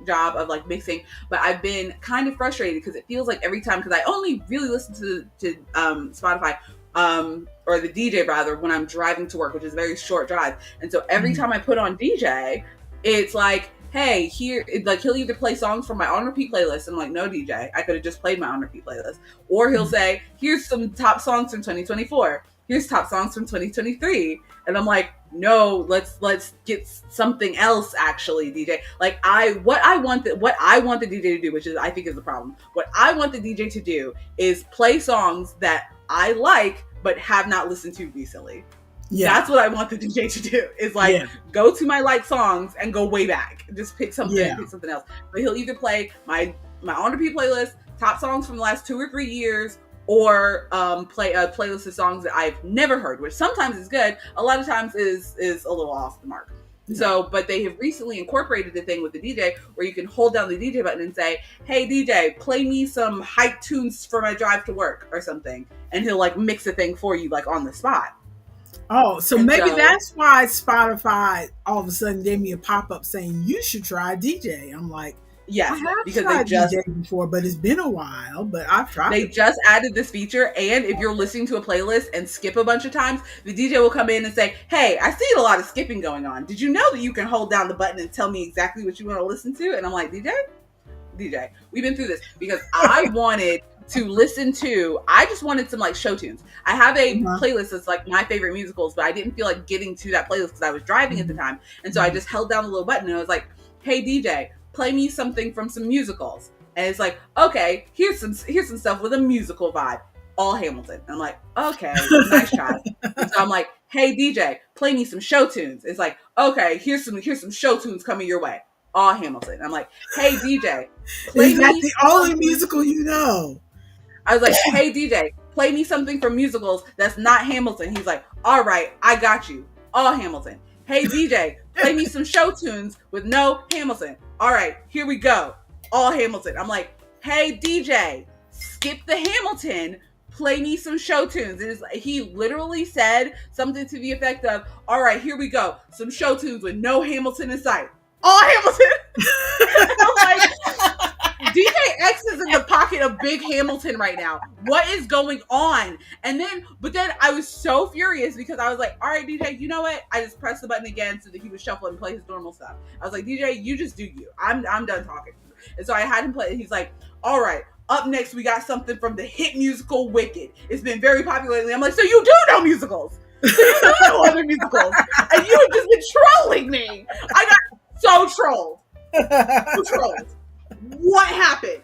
job of like mixing, but I've been kind of frustrated because it feels like every time, because I only really listen to Spotify or the DJ rather when I'm driving to work, which is a very short drive. And so every time I put on DJ, it's like, hey, here, like he'll either play songs from my on repeat playlist. I'm like, no, DJ, I could have just played my on repeat playlist. Or he'll say, here's some top songs from 2024. Here's top songs from 2023. And I'm like, no, let's get something else actually, DJ. Like what I want the DJ to do, which is I think is the problem. What I want the DJ to do is play songs that I like but have not listened to recently. Yeah. That's what I want the DJ to do, is like go to my like songs and go way back. Just pick something else. But he'll either play my on repeat playlist, top songs from the last 2 or 3 years, or play a playlist of songs that I've never heard, which sometimes is good, a lot of times is a little off the mark. Yeah. So, but they have recently incorporated the thing with the DJ where you can hold down the DJ button and say, hey DJ, play me some hype tunes for my drive to work or something. And he'll like mix a thing for you like on the spot. Oh, so maybe that's why Spotify all of a sudden gave me a pop-up saying you should try DJ. I'm like, I Yes, have because tried DJ before, but it's been a while. But I've tried they it. just added this feature, and if you're listening to a playlist and skip a bunch of times, the DJ will come in and say, "Hey, I see a lot of skipping going on. Did you know that you can hold down the button and tell me exactly what you want to listen to?" And I'm like, DJ, we've been through this because I wanted to listen to. I just wanted some like show tunes. I have a playlist that's like my favorite musicals, but I didn't feel like getting to that playlist because I was driving at the time, and so I just held down the little button and I was like, "Hey DJ, play me something from some musicals." And it's like, okay, here's some stuff with a musical vibe. All Hamilton. And I'm like, okay, nice try. And so I'm like, hey DJ, play me some show tunes. It's like, okay, here's some show tunes coming your way. All Hamilton. I'm like, hey DJ, play Is that me the only musical you know? I was like, hey DJ, play me something from musicals that's not Hamilton. He's like, all right, I got you. All Hamilton. Hey DJ, play me some show tunes with no Hamilton. All right, here we go. All Hamilton. I'm like, hey DJ, skip the Hamilton, play me some show tunes. And he literally said something to the effect of, all right, here we go, some show tunes with no Hamilton in sight. All Hamilton. I'm like, DJ X is in the pocket of Big Hamilton right now. What is going on? But then I was so furious because I was like, all right, DJ, you know what? I just pressed the button again so that he would shuffle and play his normal stuff. I was like, DJ, you just do you. I'm done talking. And so I had him play. He's like, all right, up next, we got something from the hit musical Wicked. It's been very popular lately. I'm like, so you do know musicals. So you do know other musicals. And you have just been trolling me. I got so trolled. So trolled. What happened?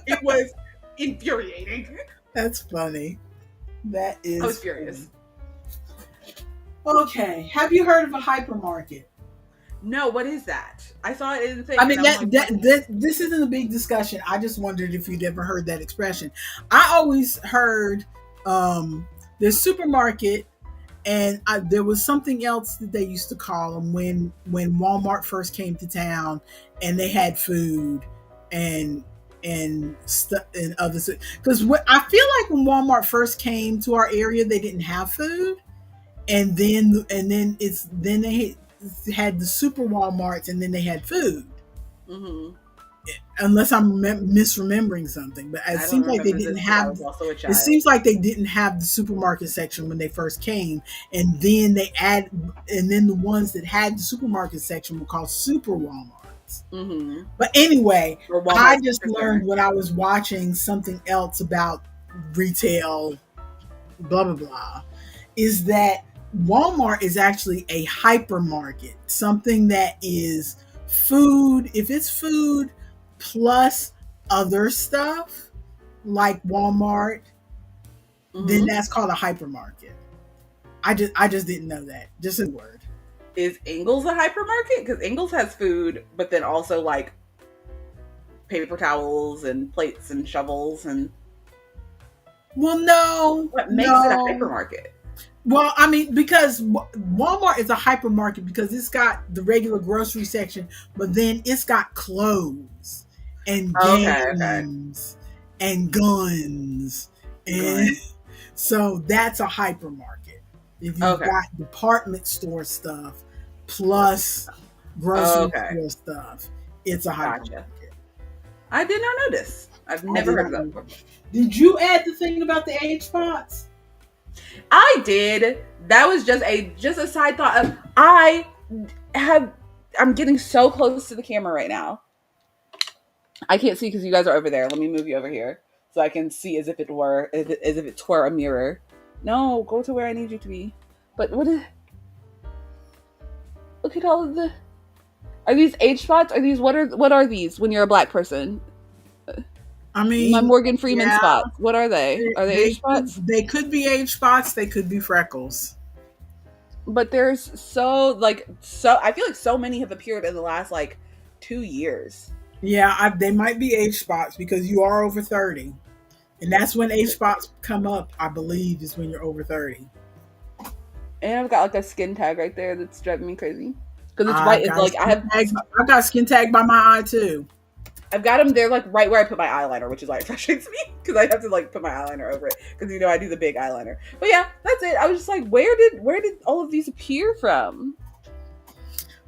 It was infuriating. That's funny. That is. I was furious. Funny. Okay. Have you heard of a hypermarket? No, what is that? I saw it in the thing. I mean, this isn't a big discussion. I just wondered if you'd ever heard that expression. I always heard there's supermarket, and there was something else that they used to call them when Walmart first came to town, and they had food and stuff and other stuff. Because I feel like when Walmart first came to our area, they didn't have food, and then they had the super Walmarts, and then they had food. Mm-hmm. Unless I'm misremembering something, but it seems like they didn't have. It seems like they didn't have the supermarket section when they first came, and then the ones that had the supermarket section were called super Walmarts. Mm-hmm. But anyway, I just learned when I was watching something else about retail, blah blah blah, is that Walmart is actually a hypermarket, something that is food. If it's food plus other stuff like Walmart, then that's called a hypermarket. I just didn't know that. Just a word. Is Ingles a hypermarket? Because Ingles has food, but then also like paper towels and plates and shovels and. Well, no. What makes it a hypermarket? Well, I mean, because Walmart is a hypermarket because it's got the regular grocery section, but then it's got clothes and games and guns. And so that's a hypermarket. If you've got department store stuff plus grocery store stuff, it's a hypermarket. Gotcha. I did not know this. I've never heard of that before. Did you add the thing about the age spots? I did. That was just a side thought of I'm getting so close to the camera right now. I can't see because you guys are over there. Let me move you over here so I can see as if it were a mirror. No, go to where I need you to be. But look at all of the. Are these age spots? Are these what are these when you're a black person? I mean, my Morgan Freeman spots. What are they? Are they age spots? They could be age spots. They could be freckles. But there's I feel like so many have appeared in the last 2 years. Yeah, they might be age spots because you are over 30. And that's when age spots come up, I believe, is when you're over 30. And I've got a skin tag right there that's driving me crazy. Because it's right. It's I've got skin tag by my eye too. I've got them there right where I put my eyeliner, which is why it frustrates me because I have to put my eyeliner over it because I do the big eyeliner. But yeah, that's it. I was just like, where did all of these appear from?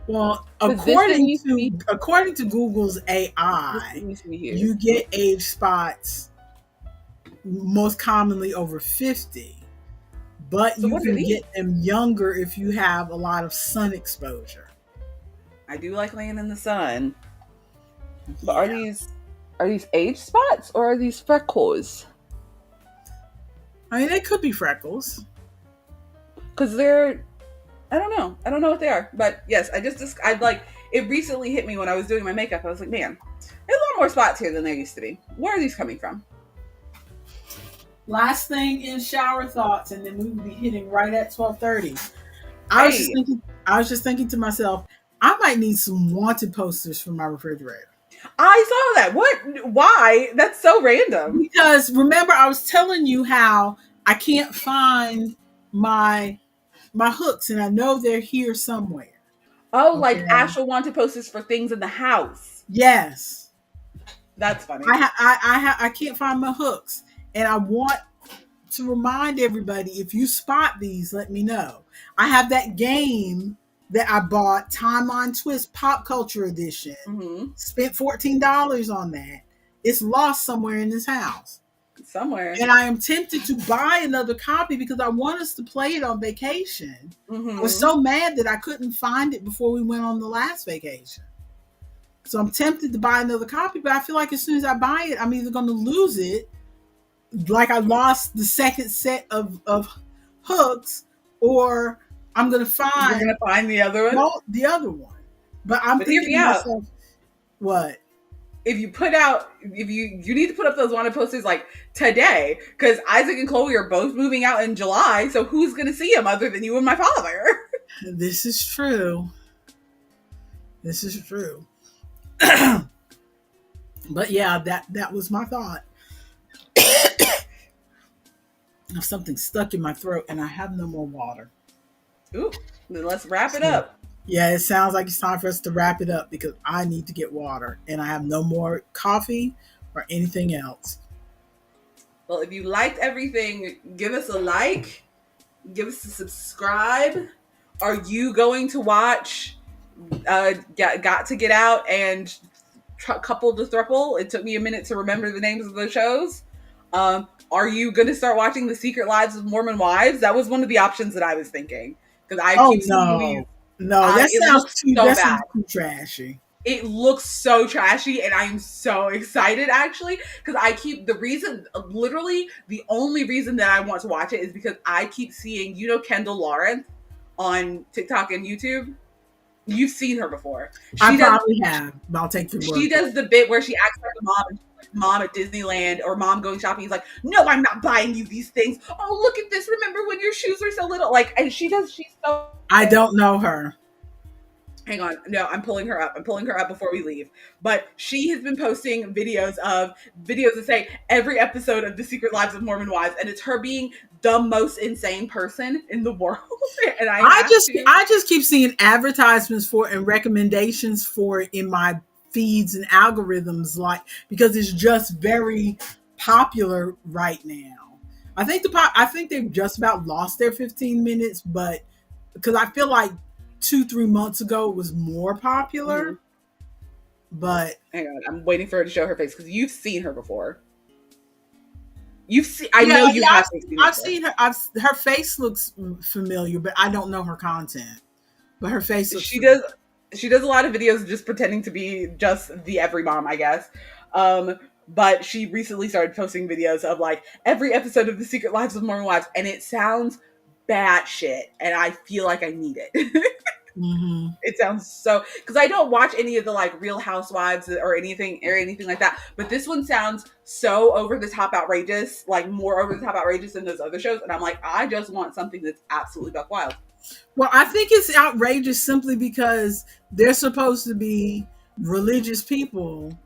Well, Because this didn't used to be. according to Google's This AI, didn't used to be here. you get age spots most commonly over 50, but So you what are can these? get them younger if you have a lot of sun exposure. I do like laying in the sun. But Yeah. are these age spots or are these freckles? I mean, they could be freckles. Because they're, I don't know. I don't know what they are. But yes, I like, it recently hit me when I was doing my makeup. I was like, man, there's a lot more spots here than there used to be. Where are these coming from? Last thing in shower thoughts, and then we will be hitting right at 12:30. Hey, I was just thinking to myself, I might need some wanted posters for my refrigerator. I saw that. What? Why? That's so random. Because remember, I was telling you how I can't find my hooks, and I know they're here somewhere. Oh, like Okay. actual wanted posters for things in the house. Yes. That's funny. I can't find my hooks, and I want to remind everybody, if you spot these, let me know. I have that game that I bought, Timeline Twist Pop Culture Edition. Mm-hmm. Spent $14 on that. It's lost somewhere in this house. Somewhere. And I am tempted to buy another copy because I want us to play it on vacation. Mm-hmm. I was so mad that I couldn't find it before we went on the last vacation. So I'm tempted to buy another copy, but I feel like as soon as I buy it, I'm either going to lose it, like I lost the second set of hooks, or I'm going to You're find gonna find the other one. the other one. But I'm But hear thinking me to out. myself, what? If you need to put up those wanted posters like today, because Isaac and Chloe are both moving out in July, so who's gonna see them other than you and my father? This is true. This is true. But yeah, that was my thought. Something stuck in my throat, and I have no more water. Ooh, then let's wrap it up. Yeah, it sounds like it's time for us to wrap it up because I need to get water, and I have no more coffee or anything else. Well, if you liked everything, give us a like, give us a subscribe. Are you going to watch Got to Get Out and Couple to Thruple? It took me a minute to remember the names of those shows. Are you going to start watching The Secret Lives of Mormon Wives? That was one of the options that I was thinking. Because I keep seeing these. No, that It sounds looks so bad. Sounds too trashy. It looks so trashy, and I'm so excited actually because literally the only reason that I want to watch it is because I keep seeing, Kendall Lawrence on TikTok and YouTube. You've seen her before. I probably have, but I'll take your word. She does the bit where she acts like a mom, and she's like, mom at Disneyland or mom going shopping. He's like, no, I'm not buying you these things. Oh, look at this. Remember when your shoes were so little? Like, and she's so. I don't know her. Hang on. No, I'm pulling her up. I'm pulling her up before we leave. But she has been posting videos that say every episode of The Secret Lives of Mormon Wives, and it's her being the most insane person in the world. And I just keep seeing advertisements for and recommendations for it in my feeds and algorithms, like, because it's just very popular right now. I think they've just about lost their 15 minutes, but because I feel like 2-3 months ago it was more popular. Mm-hmm. But hang on, I'm waiting for her to show her face because you've seen her before. I've seen her. Her face looks familiar, but I don't know her content. But her face looks She does a lot of videos just pretending to be just the every mom, I guess. But she recently started posting videos of like every episode of The Secret Lives of Mormon Wives, and it sounds bad shit, and I feel like I need it. Mm-hmm. It sounds so, because I don't watch any of the like Real Housewives or anything like that, but this one sounds so over the top outrageous, like more over the top outrageous than those other shows, and I'm like, I just want something that's absolutely buck wild. Well, I think it's outrageous simply because they're supposed to be religious people,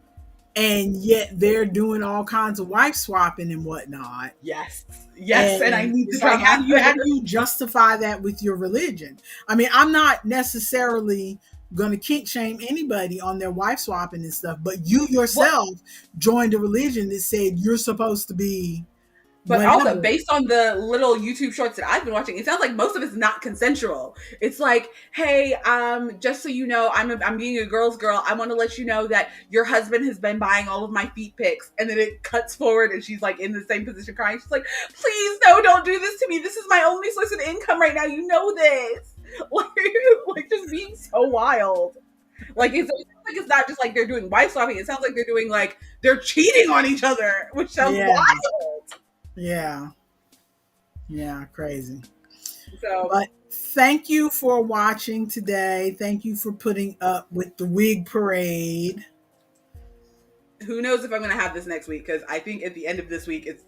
and yet they're doing all kinds of wife swapping and whatnot. Yes, and I need to try. How do you justify that with your religion? I mean, I'm not necessarily going to kink shame anybody on their wife swapping and stuff, but you yourself joined a religion that said you're supposed to be But also, whenever. based on the little YouTube shorts that I've been watching, it sounds like most of it's not consensual. It's like, hey, just so you know, I'm being a girl's girl. I want to let you know that your husband has been buying all of my feet pics, and then it cuts forward, and she's like in the same position crying. She's like, please, no, don't do this to me. This is my only source of income right now. You know this. Like just being so wild. Like it's not just like they're doing wife swapping. It sounds like they're doing like they're cheating on each other, which sounds Yeah, wild. yeah, yeah, crazy. So But thank you for watching today. Thank you for putting up with the wig parade. who knows if I'm gonna have this next week? Because I think at the end of this week, it's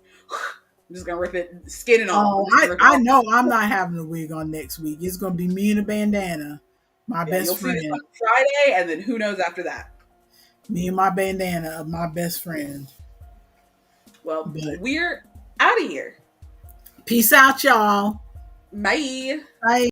I'm just gonna rip it, skin and all. I'm Oh, just gonna rip it I all. know I'm not having a wig on next week. It's gonna be me and a bandana. My Yeah, best you'll see this on friend. Friday, and then who knows after that. Me and my bandana of my best friend. Well, But we're out of here. peace out, y'all. Bye. Bye.